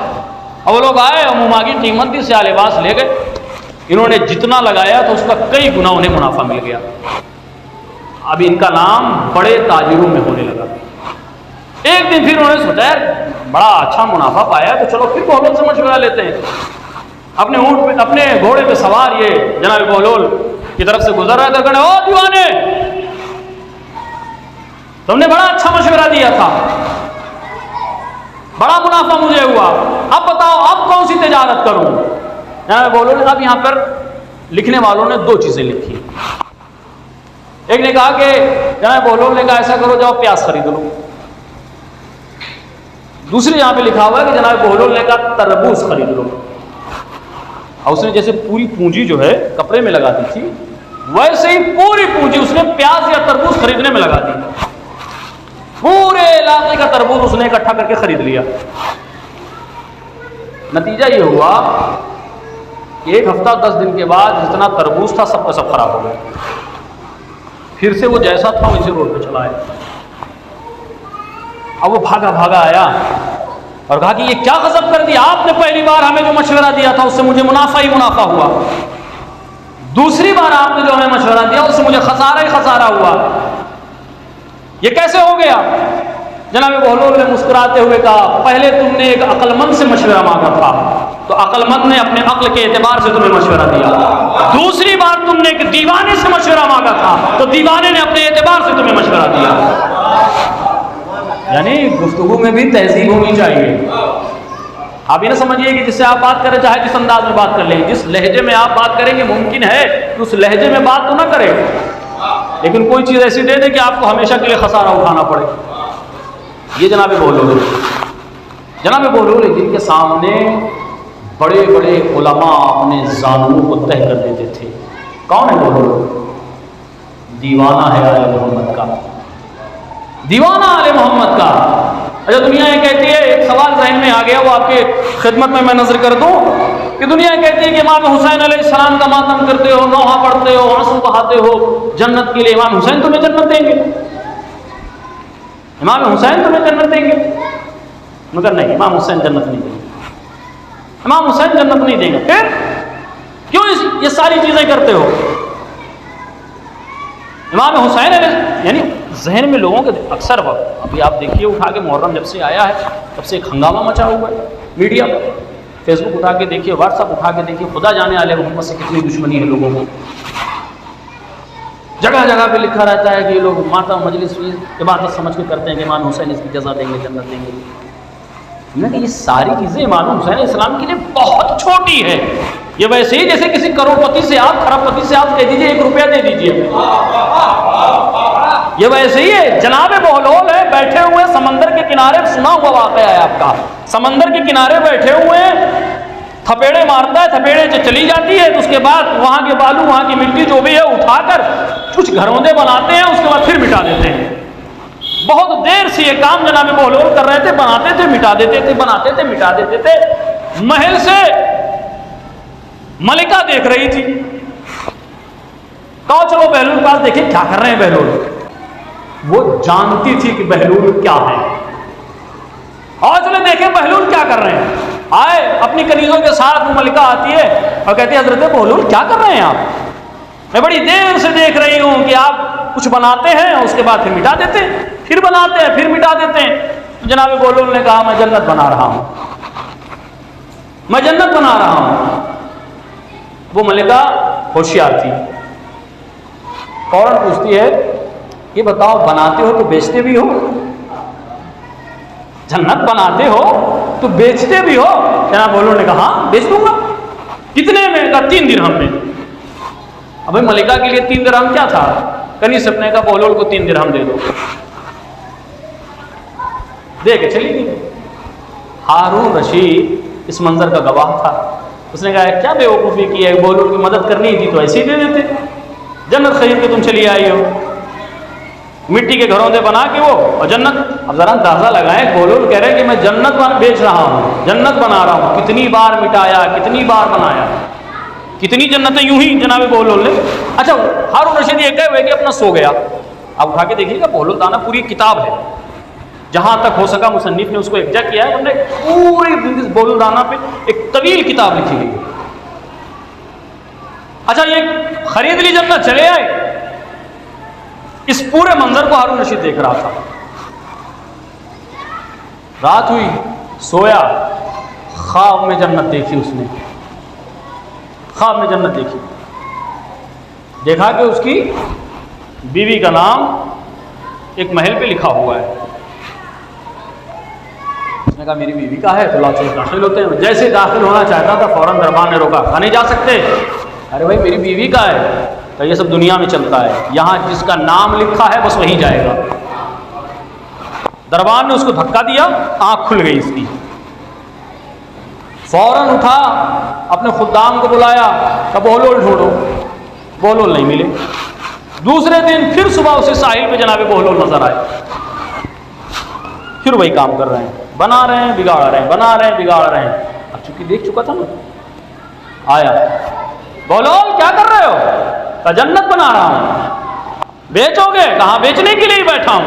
اور وہ لوگ آئے اور مما کی قیمت دی سیاہ لباس لے گئے۔ انہوں نے جتنا لگایا تو اس کا کئی گنا انہیں منافع مل گیا۔ اب ان کا نام بڑے تاجروں میں ہونے لگا۔ ایک دن پھر انہوں نے سوچا یار بڑا اچھا منافع پایا تو چلو پھر بہلول سے مشورہ لیتے ہیں۔ اپنے اونٹ پہ، اپنے گھوڑے پہ سوار یہ جناب بہلول کی طرف سے گزر رہا تھا، کہنے او دیوانے تم نے بڑا اچھا مشورہ دیا تھا، بڑا منافع مجھے ہوا، اب بتاؤ اب کون سی تجارت کروں؟ جناب بہلول نے اب یہاں پر لکھنے والوں نے 2 چیزیں لکھی۔ ایک نے کہا کہ جناب بہلول نے کہا ایسا کرو جاؤ پیاز خرید لو۔ دوسری یہاں پہ لکھا ہوا ہے کہ جناب بہلول نے کہا تربوز خرید لو۔ اور اس نے جیسے پوری پونجی جو ہے کپڑے میں لگا دی تھی، ویسے ہی پوری پونجی اس نے پیاز یا تربوز خریدنے میں لگا دی۔ پورے علاقے کا تربوز اس نے اکٹھا کر کے خرید لیا۔ نتیجہ یہ ہوا کہ 1 ہفتہ 10 دن کے بعد جتنا تربوز تھا سب کا سب خراب ہو گیا۔ پھر سے وہ جیسا تھا ویسے روڈ پہ چلا ہے۔ اب وہ بھاگا بھاگا آیا اور کہا کہ یہ کیا غضب کر دیا آپ نے، پہلی بار ہمیں جو مشورہ دیا تھا اس سے مجھے منافع ہی منافع ہوا، دوسری بار آپ نے جو ہمیں مشورہ دیا اس سے مجھے خسارہ ہی خسارہ ہوا، یہ کیسے ہو گیا؟ جناب بہلول نے مسکراتے ہوئے کہا پہلے تم نے ایک عقل مند سے مشورہ مانگا تھا تو عقل مند نے اپنے عقل کے اعتبار سے تمہیں مشورہ دیا، دوسری بار تم نے ایک دیوانے سے مشورہ مانگا تھا تو دیوانے نے اپنے اعتبار سے تمہیں مشورہ دیا۔ یعنی گفتگو میں بھی تہذیب ہونی چاہیے۔ آپ یہ نہ سمجھیے کہ جس سے آپ بات کریں چاہے جس انداز میں بات کر لیں، جس لہجے میں آپ بات کریں گے ممکن ہے کہ اس لہجے میں بات تو نہ کریں، لیکن کوئی چیز ایسی دے دے کہ آپ کو ہمیشہ کے لیے خسارہ اٹھانا پڑے۔ یہ جناب بہلول جن کے سامنے بڑے بڑے علماء اپنے زانوں کو تہ کر دیتے تھے۔ کون ہے بہلول؟ دیوانہ ہے آل محمد کا، دیوانہ آل محمد کا۔ اچھا دنیا یہ کہتی ہے، ایک سوال ذہن میں آ گیا، وہ آپ کے خدمت میں نظر کر دوں کہ دنیا کہتی ہے کہ امام حسین علیہ السلام کا ماتم کرتے ہو، نوحہ پڑھتے ہو، آنسو بہاتے ہو جنت کے لیے، امام حسین تمہیں جنت دیں گے، امام حسین تمہیں جنت دیں گے؟ مگر نہیں، امام حسین جنت نہیں دیں گے، امام حسین جنت نہیں دیں گے۔ پھر کیوں یہ ساری چیزیں کرتے ہو؟ امام حسین یعنی ذہن میں لوگوں کے اکثر وقت، ابھی آپ دیکھیے اٹھا کے محرم جب سے آیا ہے تب سے ایک ہنگامہ مچا ہوا ہے میڈیا پر، فیس بک اٹھا کے دیکھیے، واٹس ایپ اٹھا کے دیکھیے، خدا جانے والے محمد سے کتنی دشمنی ہے لوگوں کو۔ جگہ جگہ پہ لکھا رہتا ہے کہ یہ لوگ ماتا مجلس عبادت سمجھ کے کرتے ہیں کہ امام حسین اس کی جزا دیں گے، جنت دیں گے۔ یہ ساری چیزیں امام حسین اسلام کے لیے بہت چھوٹی ہے۔ یہ ویسے ہی جیسے کسی کروڑ پتی سے آپ، کھرب پتی سے آپ کہہ دیجیے 1 روپیہ دے دیجیے، یہ ویسے ہی ہے۔ جناب بہلول ہے بیٹھے ہوئے سمندر کے کنارے، سنا ہوا واقعہ ہے آپ کا، سمندر کے کنارے بیٹھے ہوئے تھپیڑے مارتا ہے، تھپیڑے چلی جاتی ہے تو اس کے بعد وہاں کے بالو، وہاں کی مٹی جو بھی ہے اٹھا کر کچھ گھروندے بناتے ہیں، اس کے بعد پھر مٹا دیتے ہیں۔ بہت دیر سے یہ کام جناب بہلول کر رہے تھے، بناتے تھے مٹا دیتے تھے، بناتے تھے مٹا دیتے تھے۔ محل سے ملکہ دیکھ رہی تھی، کہو چلو بہلول پاس دیکھیں کیا کر رہے ہیں بہلول۔ وہ جانتی تھی کہ بہلول کیا ہے، اور چلے دیکھیں بہلول کیا کر رہے ہیں۔ آئے اپنی کنیزوں کے ساتھ، وہ ملکہ آتی ہے اور کہتی ہے حضرت بہلول کیا کر رہے ہیں آپ؟ میں بڑی دیر سے دیکھ رہی ہوں کہ آپ کچھ بناتے ہیں اس کے بعد پھر مٹا دیتے ہیں، پھر بناتے ہیں پھر مٹا دیتے ہیں۔ تو جناب بہلول نے کہا میں جنت بنا رہا ہوں، میں جنت بنا رہا ہوں۔ وہ ملکہ ہوشیار تھی، فوراً پوچھتی ہے یہ بتاؤ بناتے ہو تو بیچتے بھی ہو؟ جنت بناتے ہو تو بیچتے بھی ہو؟ جناب بہلول نے کہا ہاں بیچ دوں گا۔ کتنے میں؟ کہا 3 درہم میں۔ ابھی ملکہ کے لیے 3 درہم کیا تھا؟ کنیز اپنے کا بہلول کو 3 درہم دے دو، دے کے چلی گئی۔ ہارون رشید اس منظر کا گواہ تھا، اس نے کہا کیا بے وقوفی کی ہے، بہلول کی مدد کرنی تھی تو ایسے ہی دے دیتے، جنت خرید کے تم چلی آئی ہو، مٹی کے گھروں سے بنا کے وہ، اور جنت۔ اب ذرا اندازہ لگائیں، بہلول کہہ رہے کہ میں جنت بیچ رہا ہوں، جنت بنا رہا ہوں، کتنی بار مٹایا، کتنی بار بنایا، کتنی جنتیں یوں ہی جناب بہلول نے۔ اچھا ہارون رشید یہ کہے ہوئے کہ اپنا سو گیا۔ آپ اٹھا کے دیکھیے گا بہلول دانہ پوری کتاب ہے، جہاں تک ہو سکا مصنف نے اس کو یکجا کیا ہے، ہم نے پوری بہلول دانہ پہ ایک طویل کتاب لکھی گئی۔ اچھا یہ خرید لی جنت، چلے آئے۔ اس پورے منظر کو ہارون رشید دیکھ رہا تھا۔ رات ہوئی، سویا، خواب میں جنت دیکھی اس نے، خواب میں جنت دیکھی، دیکھا کہ اس کی بیوی کا نام ایک محل پہ لکھا ہوا ہے۔ اس نے کہا میری بیوی کا ہے تو لاؤ چلو داخل ہوتے ہیں۔ جیسے داخل ہونا چاہتا تھا فوراً دربار نے روکا، کہا نہیں جا سکتے۔ ارے بھائی میری بیوی کا ہے، تو یہ سب دنیا میں چلتا ہے، یہاں جس کا نام لکھا ہے بس وہی جائے گا۔ دربار نے اس کو دھکا دیا، آنکھ کھل گئی اس کی، فوراً اٹھا اپنے خدام کو بلایا، کہ بہلول ڈھونڈو، بہلول نہیں ملے۔ دوسرے دن پھر صبح اسے ساحل پہ جناب بہلول نظر آئے، پھر وہی کام کر رہے ہیں، بنا رہے ہیں بگاڑ رہے ہیں، بنا رہے ہیں بگاڑ رہے ہیں۔ اب چونکہ دیکھ چکا تھا نا، آیا بہلول کیا کر رہے ہو؟ کہ جنت بنا رہا ہوں۔ بیچو گے؟ کہاں بیچنے کے لیے بیٹھا ہوں۔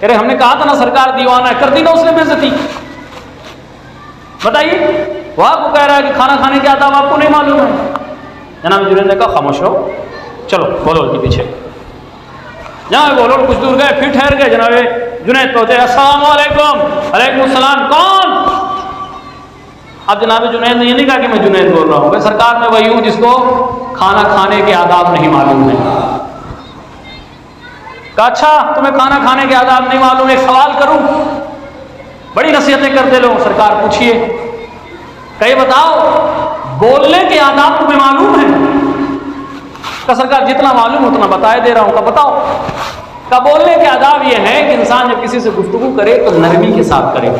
کہہ رہے ہم نے کہا تھا نا سرکار دیوانہ ہے، کر دی نا اس نے بے عزتی. بتائیے وہ آپ کو کہہ رہا ہے کہ کھانا کھانے کے آداب آپ کو نہیں معلوم ہے. جناب جنید نے کہا خاموش ہو، چلو بولول کے پیچھے. جناب بولول کچھ دور گئے، پھر ٹھہر گئے. جناب جنید پہنچے، السلام علیکم. وعلیکم السلام. کون؟ اب جناب جنید نے یہ نہیں کہا کہ میں جنید بول رہا ہوں، کہ سرکار میں وہی ہوں جس کو کھانا کھانے کے آداب نہیں معلوم ہے. کہا اچھا تمہیں کھانا کھانے کے آداب نہیں معلوم، ایک سوال کروں؟ بڑی نصیحتیں کرتے لوگ. سرکار پوچھیے. کہ یہ بتاؤ بولنے کے آداب تمہیں معلوم ہے؟ کہ سرکار جتنا معلوم اتنا بتائے دے رہا ہوں. کہ بتاؤ. کہ بولنے کے آداب یہ ہے کہ انسان جب کسی سے گفتگو کرے تو نرمی کے ساتھ کرے،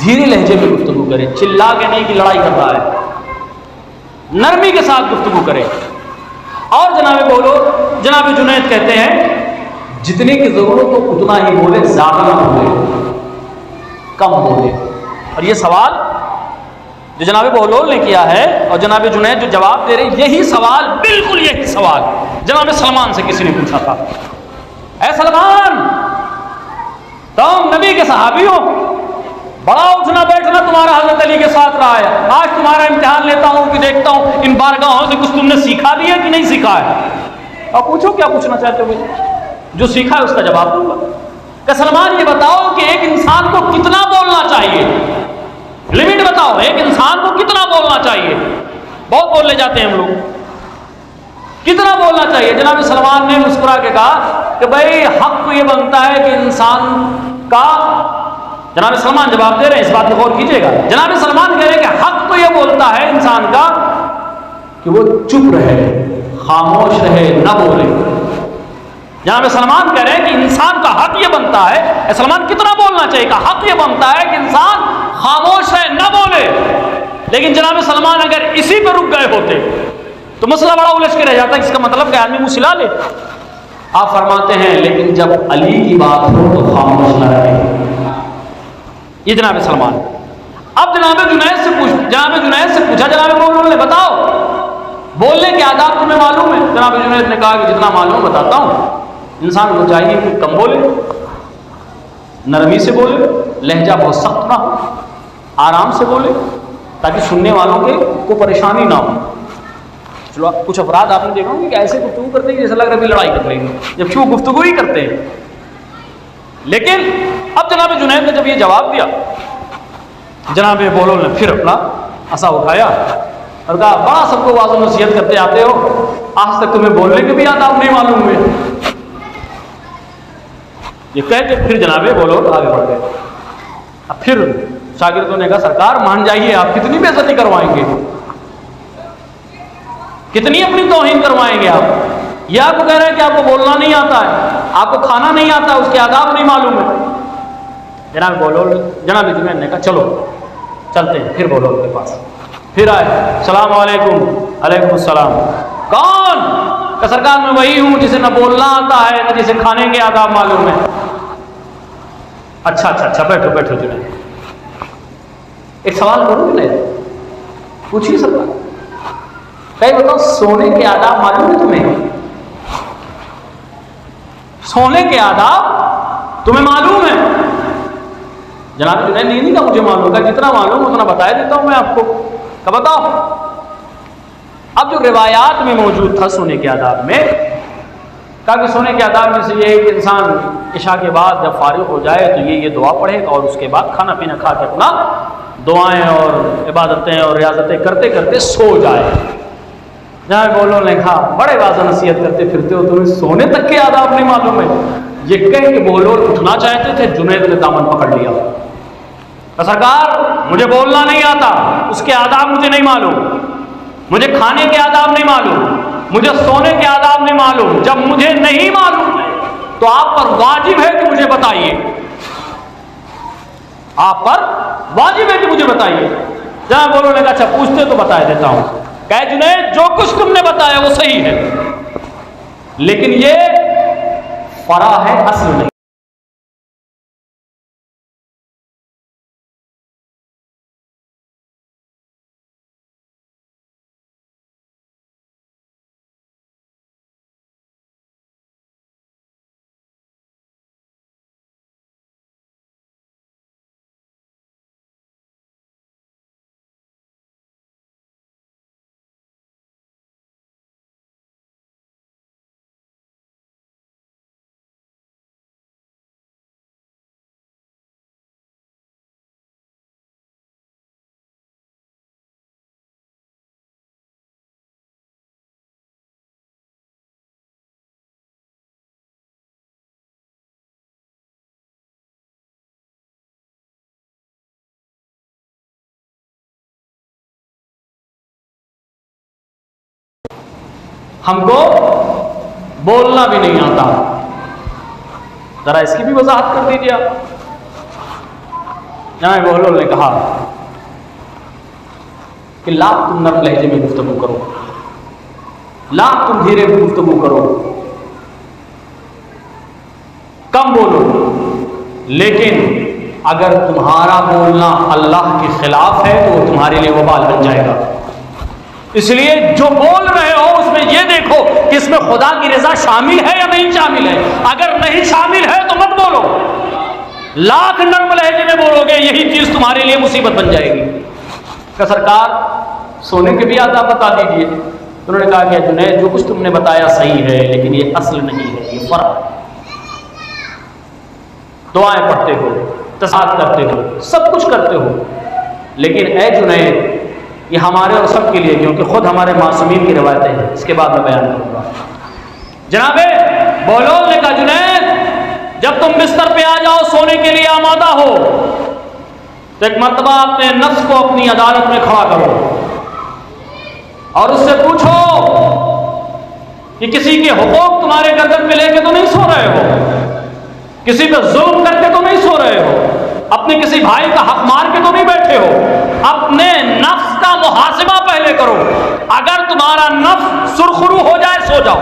دھیرے لہجے میں گفتگو کرے، چلا کے نہیں کہ لڑائی کر رہا ہے، نرمی کے ساتھ گفتگو کرے. اور جناب جنید کہتے ہیں جتنے کی ضرورت ہو اتنا ہی بولے، زیادہ نہ بولے، کم بولے. اور یہ سوال جو جناب بہلول نے کیا ہے اور جناب جنید جو جواب دے رہے، یہی سوال، بالکل یہی سوال جناب سلمان سے کسی نے پوچھا تھا. اے سلمان، تم نبی کے صحابی ہو، بڑا اٹھنا بیٹھنا تمہارا حضرت علی کے ساتھ رہا ہے. آج تمہارا امتحان لیتا ہوں کہ دیکھتا ہوں ان بارگاہوں سے کچھ تم نے سیکھا بھی ہے کہ نہیں سیکھا ہے. اور پوچھو کیا پوچھنا چاہتے ہو، جو سیکھا ہے اس کا جواب دوں گا. کہ سلمان یہ بتاؤ کہ ایک انسان کو کتنا بولنا چاہیے، لمٹ بتاؤ، ایک انسان کو کتنا بولنا چاہیے؟ بہت بولنے جاتے ہیں ہم لوگ، کتنا بولنا چاہیے؟ جناب سلمان نے مسکرا کے کہا کہ بھائی حق تو یہ بنتا ہے کہ انسان کا، جناب سلمان جواب دے رہے ہیں، اس بات کو غور کیجیے گا. جناب سلمان کہہ رہے ہیں کہ حق تو یہ بولتا ہے انسان کا کہ وہ چپ رہے، خاموش رہے، نہ بولے. جناب سلمان کہہ رہے ہیں کہ انسان کا حق یہ بنتا ہے، سلمان کتنا بولنا چاہیے؟ کہ حق یہ بنتا ہے کہ انسان خاموش رہے، نہ بولے. لیکن جناب سلمان اگر اسی پہ رک گئے ہوتے تو مسئلہ بڑا الجھ کے رہ جاتا ہے. اس کا مطلب کہ آدمی منہ سلا لے. آپ فرماتے ہیں لیکن جب علی کی بات ہو تو خاموش نہ رہے. یہ جناب سلمان. اب جناب جنید سے پوچھا جناب بولول نے، بتاؤ بولنے کے آداب تمہیں معلوم ہے؟ جناب جنید نے کہا کہ جتنا معلوم بتاتا ہوں. انسان کو چاہیے کہ کم بولے، نرمی سے بولے، لہجہ بہت سخت نہ ہو، آرام سے بولے تاکہ سننے والوں کے کو پریشانی نہ ہو. چلو کچھ افراد آپ نے دیکھا ہوں کہ ایسے گفتگو کرتے ہیں جیسا لگ رہا ہے بھی لڑائی کر رہے ہیں، جبکہ وہ گفتگو ہی کرتے ہیں. لیکن اب جناب جنید نے جب یہ جواب دیا، جناب بولول نے پھر اپنا عصا اٹھایا اور کہا بڑا سب کو واضح نصیحت کرتے آتے ہو، آج تک تمہیں بولنے کے بھی آداب نہیں معلوم ہوئے. یہ کہہ کے پھر جناب بولول آگے بڑھ گئے. اب پھر شاگردوں نے کہا سرکار مان جائیے، آپ کتنی بے عزتی کروائیں گے، کتنی اپنی توہین کروائیں گے آپ. یہ آپ کو کہہ رہے ہیں کہ آپ کو بولنا نہیں آتا ہے، آپ کو کھانا نہیں آتا، اس کے آداب نہیں معلوم ہے. جناب جنید نے کہا چلو چلتے ہیں. پھر بولول کے پاس پھر آئے، السلام علیکم. علیکم السلام. کون؟ کہ سرکار میں وہی ہوں جسے نہ بولنا آتا ہے نہ جسے کھانے کے آداب معلوم ہے. اچھا بیٹھو جنید. ایک سوال کروں جنید، پوچھیے سرکار. کہیں بتاؤ سونے کے آداب معلوم ہے تمہیں؟ سونے کے آداب تمہیں معلوم ہے؟ جناب جنید نے نہیں کہا مجھے معلوم، کہا جتنا معلوم اتنا بتایا دیتا ہوں میں آپ کو. کہ بتاؤ. اب جو روایات میں موجود تھا سونے کے آداب میں، کہا کہ سونے کے آداب میں سے یہ ہے کہ انسان عشاء کے بعد جب فارغ ہو جائے تو یہ دعا پڑھے گا اور اس کے بعد کھانا پینا کھا کے اپنا دعائیں اور عبادتیں اور ریاضتیں کرتے کرتے سو جائے. جہاں بولول نے کہا بڑے واضح نصیحت کرتے پھرتے ہو، تمہیں سونے تک کے آداب نہیں معلوم ہے. یہ کہہ کہ بولول اٹھنا چاہتے تھے، جنید نے دامن پکڑ لیا. سرکار مجھے بولنا نہیں آتا، اس کے آداب مجھے نہیں معلوم، مجھے کھانے کے آداب نہیں معلوم، مجھے سونے کے آداب نہیں معلوم. جب مجھے نہیں معلوم تو آپ پر واجب ہے کہ مجھے بتائیے، آپ پر واجب ہے کہ مجھے بتائیے. جہاں بولول نے کہا اچھا پوچھتے تو بتا دیتا ہوں. کہ جنید جو کچھ تم نے بتایا وہ صحیح ہے، لیکن یہ فرع ہے، اصل نہیں. ہم کو بولنا بھی نہیں آتا. ذرا اس کی بھی وضاحت کر دیجیے آپ. جناب بہلول نے کہا کہ لا تم نرم لہجے میں گفتگو کرو، لا تم دھیرے گفتگو کرو، کم بولو، لیکن اگر تمہارا بولنا اللہ کے خلاف ہے تو وہ تمہارے لیے وبال بن جائے گا. اس لیے جو بول رہے ہو اس میں یہ دیکھو کہ اس میں خدا کی رضا شامل ہے یا نہیں شامل ہے. اگر نہیں شامل ہے تو مت بولو. لاکھ نرم لہجے میں بولو گے یہی چیز تمہارے لیے مصیبت بن جائے گی. کہ سرکار سونے کے بھی آداب بتا دیجیے. انہوں نے کہا کہ جنید جو کچھ تم نے بتایا صحیح ہے لیکن یہ اصل نہیں ہے، یہ فرق ہے. دعائیں پڑھتے ہو، تصاعد کرتے ہو، سب کچھ کرتے ہو، لیکن اے جنید یہ ہمارے اور سب کے لیے، کیونکہ خود ہمارے معصومین کی روایتیں ہیں، اس کے بعد میں بیان کروں گا. جناب بہلول نے کہا جنید جب تم بستر پہ آ جاؤ سونے کے لیے آمادہ ہو تو ایک مرتبہ اپنے نفس کو اپنی عدالت میں کھڑا کرو اور اس سے پوچھو کہ کسی کے حقوق تمہارے گردن پہ لے کے تو نہیں سو رہے ہو، کسی پہ ظلم کر کے تو نہیں سو رہے ہو، اپنے کسی بھائی کا حق مار کے تو نہیں بیٹھے ہو. اپنے نفس کا محاسبہ پہلے کرو. اگر تمہارا نفس سرخرو ہو جائے سو جاؤ.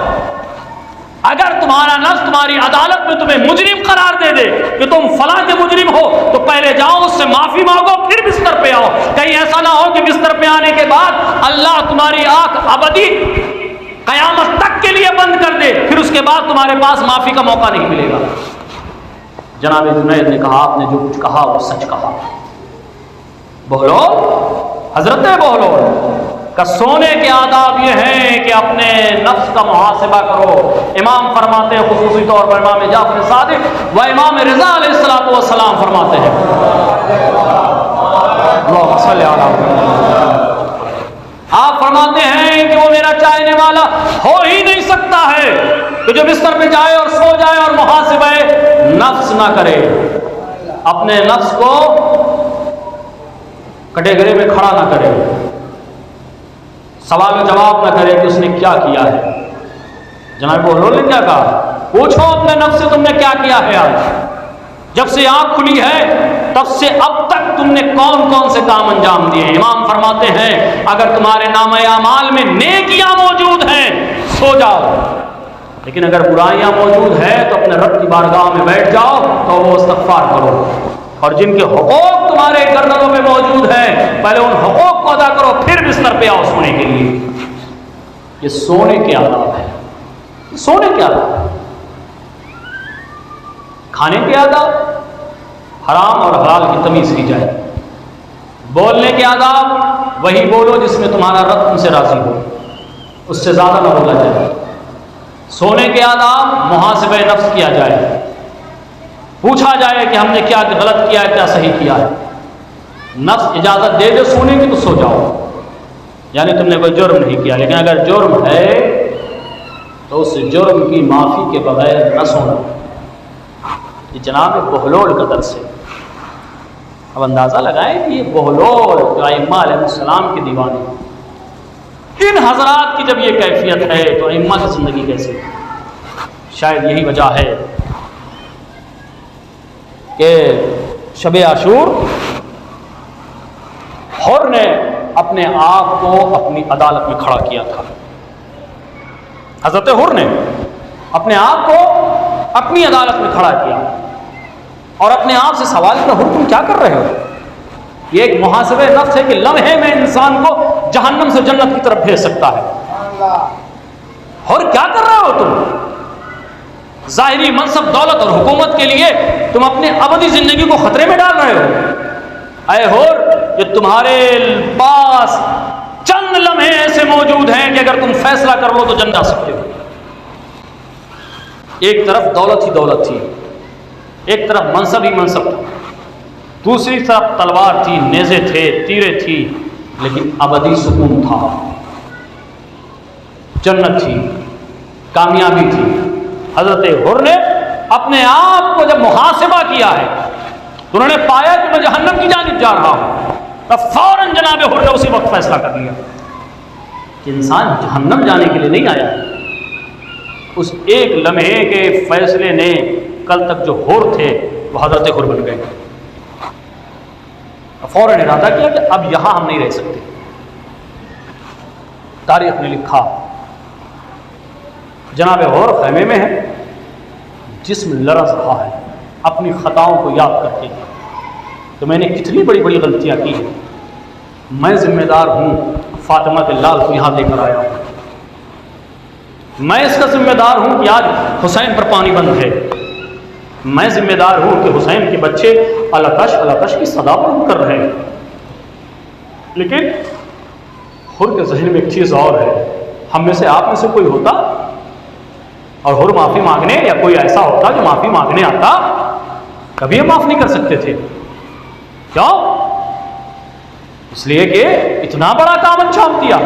اگر تمہارا نفس تمہاری عدالت میں تمہیں مجرم قرار دے دے کہ تم فلاں کے مجرم ہو تو پہلے جاؤ اس سے معافی مانگو پھر بستر پہ آؤ. کہیں ایسا نہ ہو کہ بستر پہ آنے کے بعد اللہ تمہاری آنکھ ابدی قیامت تک کے لیے بند کر دے، پھر اس کے بعد تمہارے پاس معافی کا موقع نہیں ملے گا. جناب جنید نے کہا آپ نے جو کچھ کہا وہ سچ کہا. بہلول حضرت بہلول کا سونے کے آداب یہ ہیں کہ اپنے نفس کا محاسبہ کرو. امام فرماتے ہیں خصوصی طور پر امام جعفر صادق و امام رضا علیہ الصلوۃ والسلام فرماتے ہیں اللہم صلی علی محمد، آپ فرماتے ہیں کہ وہ میرا چاہنے والا ہو ہی نہیں سکتا ہے کہ جو بستر پہ جائے اور سو جائے اور محاسبہ نفس نہ کرے، اپنے نفس کو کٹے گرے میں کھڑا نہ کرے، سوال و جواب نہ کرے کہ اس نے کیا کیا ہے. جناب بہلول نے کیا کہا؟ پوچھو اپنے نفس سے تم نے کیا کیا ہے. آج جب سے آنکھ کھلی ہے تب سے اب تک تم نے کون کون سے کام انجام دیے. امام فرماتے ہیں اگر تمہارے نامہ اعمال میں نیکیاں موجود ہیں سو جاؤ، لیکن اگر برائیاں موجود ہیں تو اپنے رب کی بارگاہ میں بیٹھ جاؤ تو وہ استغفار کرو. اور جن کے حقوق تمہارے گردنوں میں موجود ہیں پہلے ان حقوق کو ادا کرو پھر بستر پہ آؤ سونے کے لیے. یہ سونے کے آداب ہے. سونے کے آداب، کھانے کے آداب، حرام اور حلال کی تمیز کی جائے. بولنے کے آداب، وہی بولو جس میں تمہارا رب تم سے راضی ہو، اس سے زیادہ نہ بولا جائے. سونے کے آداب، محاسبہ نفس کیا جائے، پوچھا جائے کہ ہم نے کیا غلط کیا ہے کیا صحیح کیا ہے. نفس اجازت دے دے سونے کی تو سو جاؤ، یعنی تم نے کوئی جرم نہیں کیا، لیکن اگر جرم ہے تو اس جرم کی معافی کے بغیر نہ سونا. یہ جناب بہلول کا درس ہے. اب اندازہ لگائیں کہ یہ بہلول جو ائمہ علیہ السلام کے دیوانے، ان حضرات کی جب یہ کیفیت ہے تو ائمہ کی زندگی کیسے؟ شاید یہی وجہ ہے کہ شب عاشور حر نے اپنے آپ کو اپنی عدالت میں کھڑا کیا تھا. حضرت حر نے اپنے آپ کو اپنی عدالت میں کھڑا کیا اور اپنے آپ سے سوال کیا حر تم کیا کر رہے ہو؟ یہ ایک محاسبہ نفس ہے کہ لمحے میں انسان کو جہنم سے جنت کی طرف بھیج سکتا ہے. حر کیا کر رہے ہو تم؟ ظاہری منصب دولت اور حکومت کے لیے تم اپنے ابدی زندگی کو خطرے میں ڈال رہے ہو. اے حر کہ تمہارے پاس چند لمحے ایسے موجود ہیں کہ اگر تم فیصلہ کر لو تو جن جا سکتے ہو. ایک طرف دولت ہی دولت تھی، ایک طرف منصب ہی منصب تھا، دوسری طرف تلوار تھی، نیزے تھے، تیرے تھی، لیکن ابدی سکون تھا، جنت تھی، کامیابی تھی. حضرت حر نے اپنے آپ کو جب محاسبہ کیا ہے تو انہوں نے پایا کہ میں جہنم کی جانب جا رہا ہوں، تب فوراً جناب حر نے اسی وقت فیصلہ کر لیا کہ انسان جہنم جانے کے لیے نہیں آیا ہے، اس ایک لمحے کے فیصلے نے کل تک جو حور تھے وہ حضرت حور بن گئے، فوراً ارادہ کیا کہ اب یہاں ہم نہیں رہ سکتے۔ تاریخ نے لکھا جناب حور خیمے میں ہے، جسم لرز رہا ہے اپنی خطاؤں کو یاد کر کے کہ میں نے کتنی بڑی بڑی غلطیاں کی ہیں، میں ذمہ دار ہوں فاطمہ کے لال کو یہاں لے کر آیا ہوں، میں اس کا ذمہ دار ہوں کہ آج حسین پر پانی بند ہے، میں ذمہ دار ہوں کہ حسین کے بچے الکش کی صدا بلند کر رہے ہیں۔ لیکن حر کے ذہن میں ایک چیز اور ہے، ہم میں سے آپ میں سے کوئی ہوتا اور حر معافی مانگنے، یا کوئی ایسا ہوتا جو معافی مانگنے آتا، کبھی ہم معاف نہیں کر سکتے تھے۔ کیوں؟ اس لیے کہ اتنا بڑا کام انجام دیا،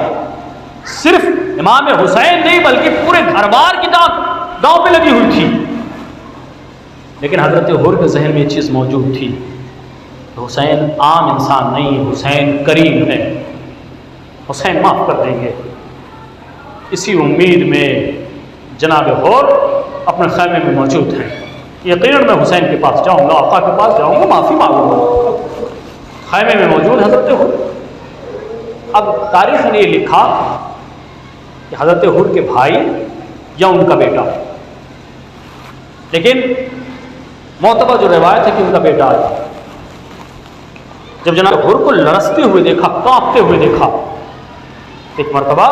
صرف امام حسین نہیں بلکہ پورے گھر بار کی داؤں پہ لگی ہوئی تھی۔ لیکن حضرت حر کے ذہن میں یہ چیز موجود تھی کہ حسین عام انسان نہیں، حسین کریم ہے، حسین معاف کر دیں گے۔ اسی امید میں جناب حر اپنے خیمے میں موجود ہیں، یقیناً میں حسین کے پاس جاؤں گا، آقا کے پاس جاؤں گا، معافی مانگوں گا۔ خیمے میں موجود حضرت حر۔ اب تاریخ نے یہ لکھا کہ حضرت حر کے بھائی یا ان کا بیٹا، لیکن معتبر جو روایت ہے کہ ان کا بیٹا آیا۔ جب جناب حر کو لرزتے ہوئے دیکھا، کانپتے ہوئے دیکھا، ایک مرتبہ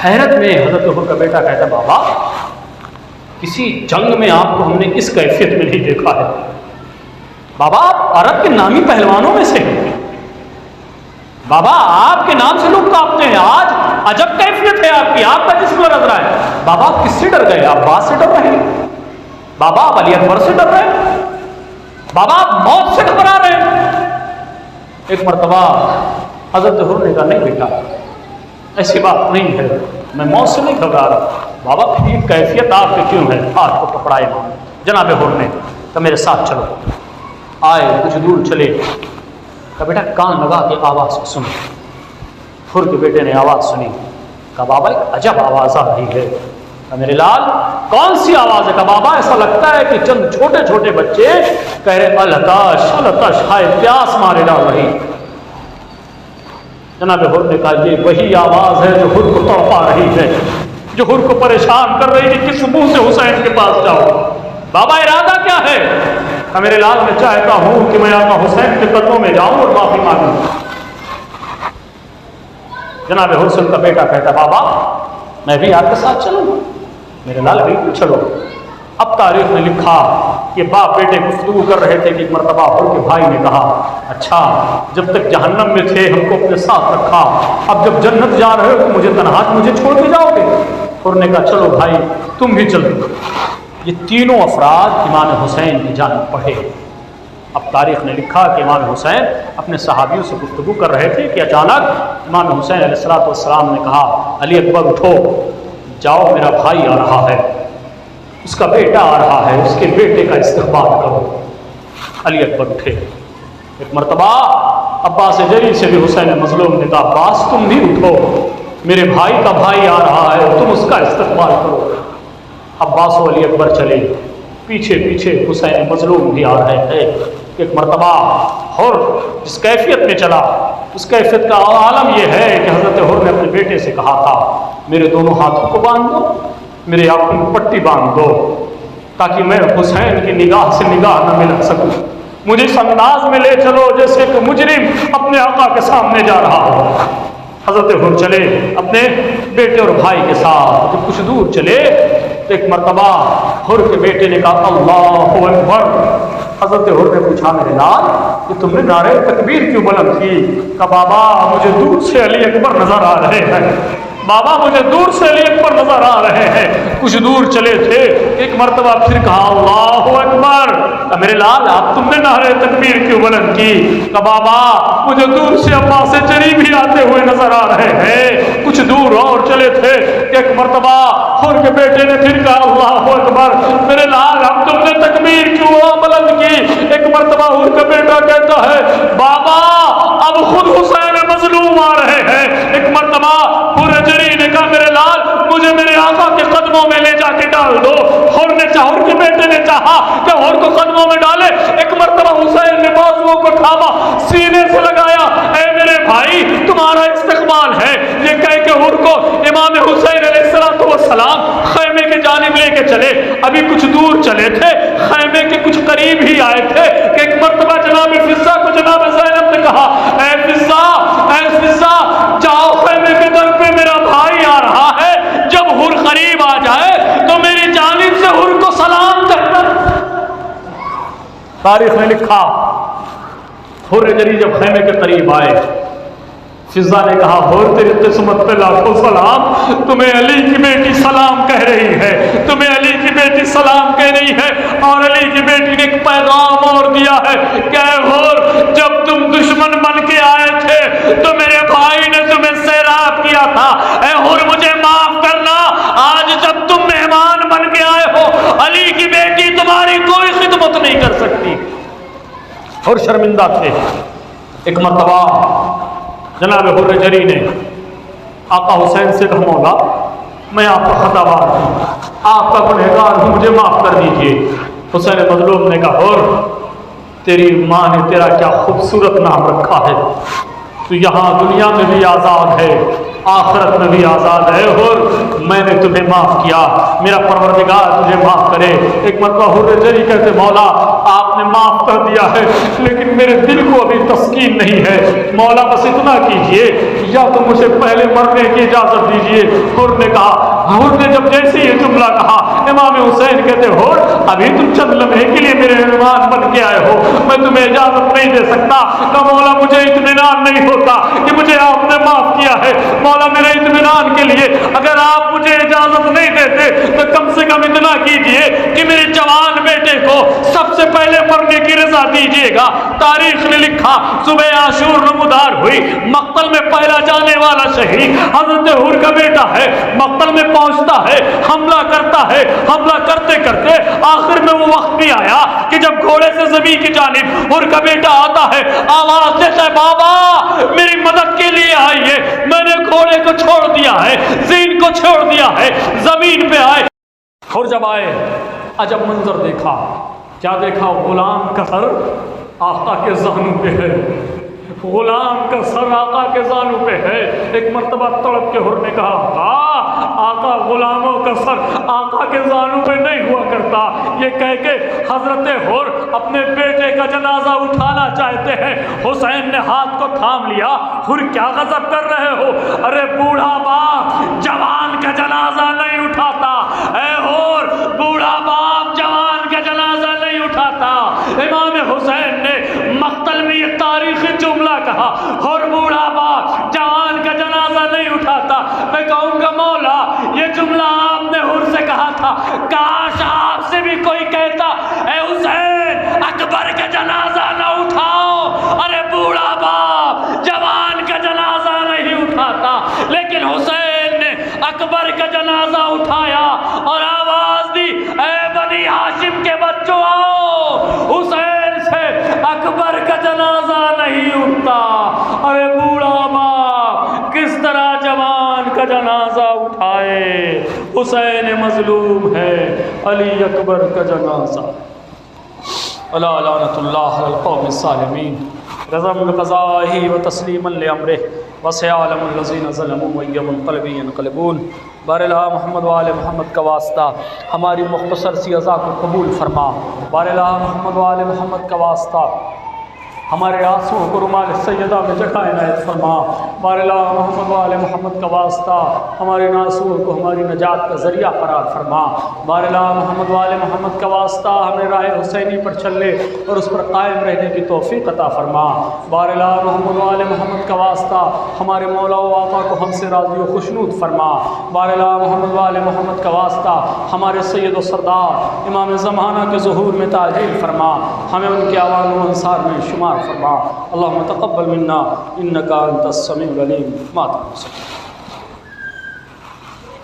حیرت میں حضرت حر کا بیٹا کہتا، بابا کسی جنگ میں آپ کو ہم نے اس کیفیت میں نہیں دیکھا ہے، بابا آپ عرب کے نامی پہلوانوں میں سے ہیں، بابا آپ کے نام سے لوگ کانپتے ہیں، آج عجب کیفیت ہے آپ کی، آپ کا جسم لرز رہا ہے، بابا آپ کس سے ڈر گئے؟ آپ باز سے ڈر رہے ہیں؟ بابا آپ علی اکبر سے ڈر رہے ہیں؟ بابا آپ موت سے گھبرا رہے ہیں؟ ایک مرتبہ حضرت حر نے کہا، نہیں بیٹا ایسی بات نہیں ہے، میں موت سے نہیں گھبرا رہا۔ بابا پھر یہ کیفیت آپ کے کیوں ہے؟ ہاتھ کو پکڑائے جناب حر نے، کہ میرے ساتھ چلو۔ آئے، کچھ دور چلے، کہا بیٹا کان لگا کے آواز سنو۔ حر کے بیٹے نے آواز سنی، کہا بابا ایک عجب آواز آ رہی ہے۔ کہا میرے لال کون سی آواز ہے؟ کہا بابا ایسا لگتا ہے کہ چند چھوٹے چھوٹے بچے کہہ رہے التش التش، ہائے پیاس مارے ڈال رہی۔ جناب حر نے کہا یہ وہی آواز ہے جو حر کو تڑپا رہی ہے، جو حر کو پریشان کر رہی ہے کہ کس منہ سے حسین کے پاس جاؤ۔ بابا ارادہ کیا ہے؟ کہ میرے لال میں چاہتا ہوں کہ میں آقا حسین کے قدموں میں جاؤں اور معافی مانگوں۔ جناب حسین کا بیٹا کہتا بابا میں بھی آپ کے ساتھ چلوں گا۔ میرے لال بالکل چلو۔ اب تاریخ نے لکھا کہ باپ بیٹے گفتگو کر رہے تھے کہ ایک مرتبہ حر کے بھائی نے کہا، اچھا جب تک جہنم میں تھے ہم کو اپنے ساتھ رکھا، اب جب جنت جا رہے ہو تو مجھے تنہا مجھے چھوڑ کے جاؤ گے؟ حر نے کہا چلو بھائی تم بھی چلو۔ یہ تینوں افراد امام حسین کی جانب پڑھے۔ اب تاریخ نے لکھا کہ امام حسین اپنے صحابیوں سے گفتگو کر رہے تھے کہ اچانک امام حسین علیہ السلام نے کہا، علی اکبر اٹھو، جاؤ میرا بھائی آ رہا ہے، اس کا بیٹا آ رہا ہے، اس کے بیٹے کا استقبال کرو۔ علی اکبر اٹھے۔ ایک مرتبہ عباس جری سے بھی حسین مظلوم نے کہا، عباس تم بھی اٹھو، میرے بھائی کا بھائی آ رہا ہے، تم اس کا استقبال کرو۔ عباس و علی اکبر چلے، پیچھے پیچھے حسین مظلوم بھی آ رہے تھے۔ ایک مرتبہ حر جس کیفیت میں چلا، اس کیفیت کا عالم یہ ہے کہ حضرت حر نے اپنے بیٹے سے کہا تھا، میرے دونوں ہاتھوں کو باندھ دو، میرے آنکھوں کو پٹی باندھ دو، تاکہ میں حسین کی نگاہ سے نگاہ نہ ملا سکوں، مجھے اس انداز میں لے چلو جیسے کہ مجرم اپنے آقا کے سامنے جا رہا ہو۔ حضرت حر چلے اپنے بیٹے اور بھائی کے ساتھ۔ جب کچھ دور چلے تو ایک مرتبہ حر کے بیٹے نے کہا، اللہ اکبر۔ حضرت حر نے پوچھا، میرے لال کہ تم نے نعرہ تکبیر کیوں بلند کی؟ کہا بابا مجھے دور سے علی اکبر نظر آ رہے ہیں، بابا مجھے دور سے علی اکبر نظر آ رہے ہیں۔ کچھ دور چلے تھے، ایک مرتبہ پھر کہا، اللہ اکبر۔ میرے لال آپ تم نے نعرہ تکبیر کیوں بلند کی؟ کہا بابا مجھے دور سے عباس جری بھی آتے ہوئے نظر آ رہے ہیں۔ کچھ دور اور چلے تھے، ایک مرتبہ حر کے بیٹے نے پھر کہا، اللہ اکبر۔ میرے لال اب تم نے تکبیر کیوں بلند کی؟ ایک مرتبہ حر کا بیٹا کہتا ہے، بابا اب خود حسین مظلوم آ رہے ہیں۔ ایک مرتبہ حر جری نے کہا کہ ہور کو قدموں میں ڈالے۔ ایک مرتبہ حسین نے بازوؤں کو تھاما، سینے سے لگایا، اے میرے بھائی تمہارا استقبال ہے، یہ کہہ کے ہور کو امام حسین علیہ السلام خیمے کے جانب لے کے چلے۔ ابھی کچھ دور چلے تھے، خیمے کے کچھ قریب ہی آئے تھے کہ ایک مرتبہ جناب فضہ کو جناب زینب نے کہا، اے فضہ جاؤ خیمے کے در پہ میرا بھائی آ رہا ہے، جب ہر قریب آ جائے تو میری جانب سے ہر کو سلام کہنا۔ تاریخ نے لکھا ہر جری جب خیمے کے قریب آئے، فضہ نے کہا ہور تیری قسمت پہ لاکھوں سلام، تمہیں علی کی بیٹی سلام کہہ رہی ہے، تمہیں علی کی بیٹی سلام کہہ رہی ہے۔ اور علی کی بیٹی نے ایک پیغام اور دیا ہے کہ اے ہور جب تم دشمن بن کے آئے تھے تو میرے بھائی نے تمہیں سیراب کیا تھا، اے ہور مجھے معاف کرنا، آج جب تم مہمان بن کے آئے ہو علی کی بیٹی تمہاری کوئی خدمت نہیں کر سکتی۔ اور شرمندہ تھے۔ ایک مرتبہ جناب حر جری نے آقا حسین سے کہا مولا میں آپ کا خطاوار ہوں، آپ کا گنہگار ہوں، مجھے معاف کر دیجئے۔ حسین مظلوم نے کہا اور تیری ماں نے تیرا کیا خوبصورت نام رکھا ہے، تو یہاں دنیا میں بھی آزاد ہے آخرت میں بھی آزاد ہے، اور میں نے تمہیں معاف کیا، میرا پروردگار تجھے معاف کرے۔ ایک مرتبہ حر جری کہتے مولا آپ نے معاف کر دیا ہے لیکن میرے دل کو ابھی تسکین نہیں ہے، مولا بس اتنا کیجئے یا تو مجھے پہلے مرنے کی اجازت دیجئے۔ حر نے کہا، حر نے جب جیسے یہ جملہ کہا امام حسین کہتے حر ابھی تم چند لمحے کے لیے میرے مہمان بن کے آئے ہو، میں تمہیں اجازت نہیں دے سکتا۔ کہ مولا مجھے اطمینان نہیں ہوتا کہ مجھے آپ نے معاف کیا ہے، مولا میرے اطمینان کے لیے اگر آپ مجھے اجازت نہیں دیتے تو کم سے کم اتنا کیجئے کہ میرے جوان بیٹے کو سب سے پہلے مرنے کی رضا دیجئے گا۔ تاریخ نے لکھا صبح عاشور نمودار ہوئی، مقتل میں پہلا جانے والا شہید حضرت حر کا بیٹا ہے، مقتل میں پہنچتا ہے، حملہ کرتا ہے، حملہ کرتے کرتے آخر میں وہ وقت بھی آیا کہ جب گھوڑے سے زمین کی جانب حر کا بیٹا آتا ہے، آواز دیتا ہے بابا میری مدد کے لیے آئیے، میں نے گھوڑے کو چھوڑ دیا ہے، زین کو چھوڑ دیا ہے، زمین پہ آئے۔ اور جب آئے عجب منظر دیکھا، کیا دیکھا؟ غلام کا سر آقا کے زانوں پہ ہے، غلام کا سر آقا کے زانوں پہ ہے۔ ایک مرتبہ تڑپ کے حر نے کہا آقا غلاموں کا سر آقا کے زانوں پہ نہیں ہوا کرتا۔ یہ کہہ کے حضرت حر اپنے بیٹے کا جنازہ اٹھانا چاہتے ہیں، حسین نے ہاتھ کو تھام لیا۔ حر کیا غضب کر رہے ہو؟ ارے بوڑھا باپ جوان کا جنازہ نہیں اٹھاتا، اے حر بوڑھا باپ جوان کا جنازہ نہیں اٹھاتا۔ امام حسین نے مقتل میں یہ تاریخی جملہ کہا، حر بوڑھا باپ جوان کا جنازہ نہیں اٹھاتا۔ میں کہوں گا مولا یہ جملہ آپ نے حر سے کہا تھا، کاش آپ سے بھی کوئی کہتا اے حسین اکبر کا جنازہ نہ اٹھاؤ، ارے بوڑھا باپ جوان کا جنازہ نہیں اٹھاتا۔ لیکن حسین نے اکبر کا جنازہ اٹھایا اور آواز دی اے بنی ہاشم کے بچوں آؤ، حسین سے اکبر کا جنازہ نہیں اٹھتا۔ ارے بوڑھا باپ کس طرح جوان کا جنازہ اٹھائے، حسین مظلوم ہے، علی اکبر کا جنازہ۔ الا لعنت اللہ علی القوم الظالمین، رضا بقضائہ و تسلیما لامرہ وسيعلم الذين ظلموا وأي منقلب ينقلبون۔ باراللہ محمد و آل محمد کا واسطہ ہماری مختصر سی عزا کو قبول فرما۔ باراللہ محمد و آل محمد کا واسطہ ہمارے آنسوؤں کو رومال سیدہ میں جگہ عنایت فرما۔ باراللہ محمد و آل محمد کا واسطہ ہمارے آنسوؤں کو ہماری نجات کا ذریعہ قرار فرما۔ باراللہ محمد و آل محمد کا واسطہ ہمیں راہ حسینی پر چلنے اور اس پر قائم رہنے کی توفیق عطا فرما۔ باراللہ محمد و آل محمد کا واسطہ ہمارے مولا و آقا کو ہم سے راضی و خوشنود فرما۔ باراللہ محمد و آل محمد کا واسطہ ہمارے سید و سردار امام زمانہ کے ظہور میں تعجیل فرما، ہمیں ان کے اعوان و انصار میں شمار فرما۔ اللہم تقبل منا انکا انت السمیع العلیم۔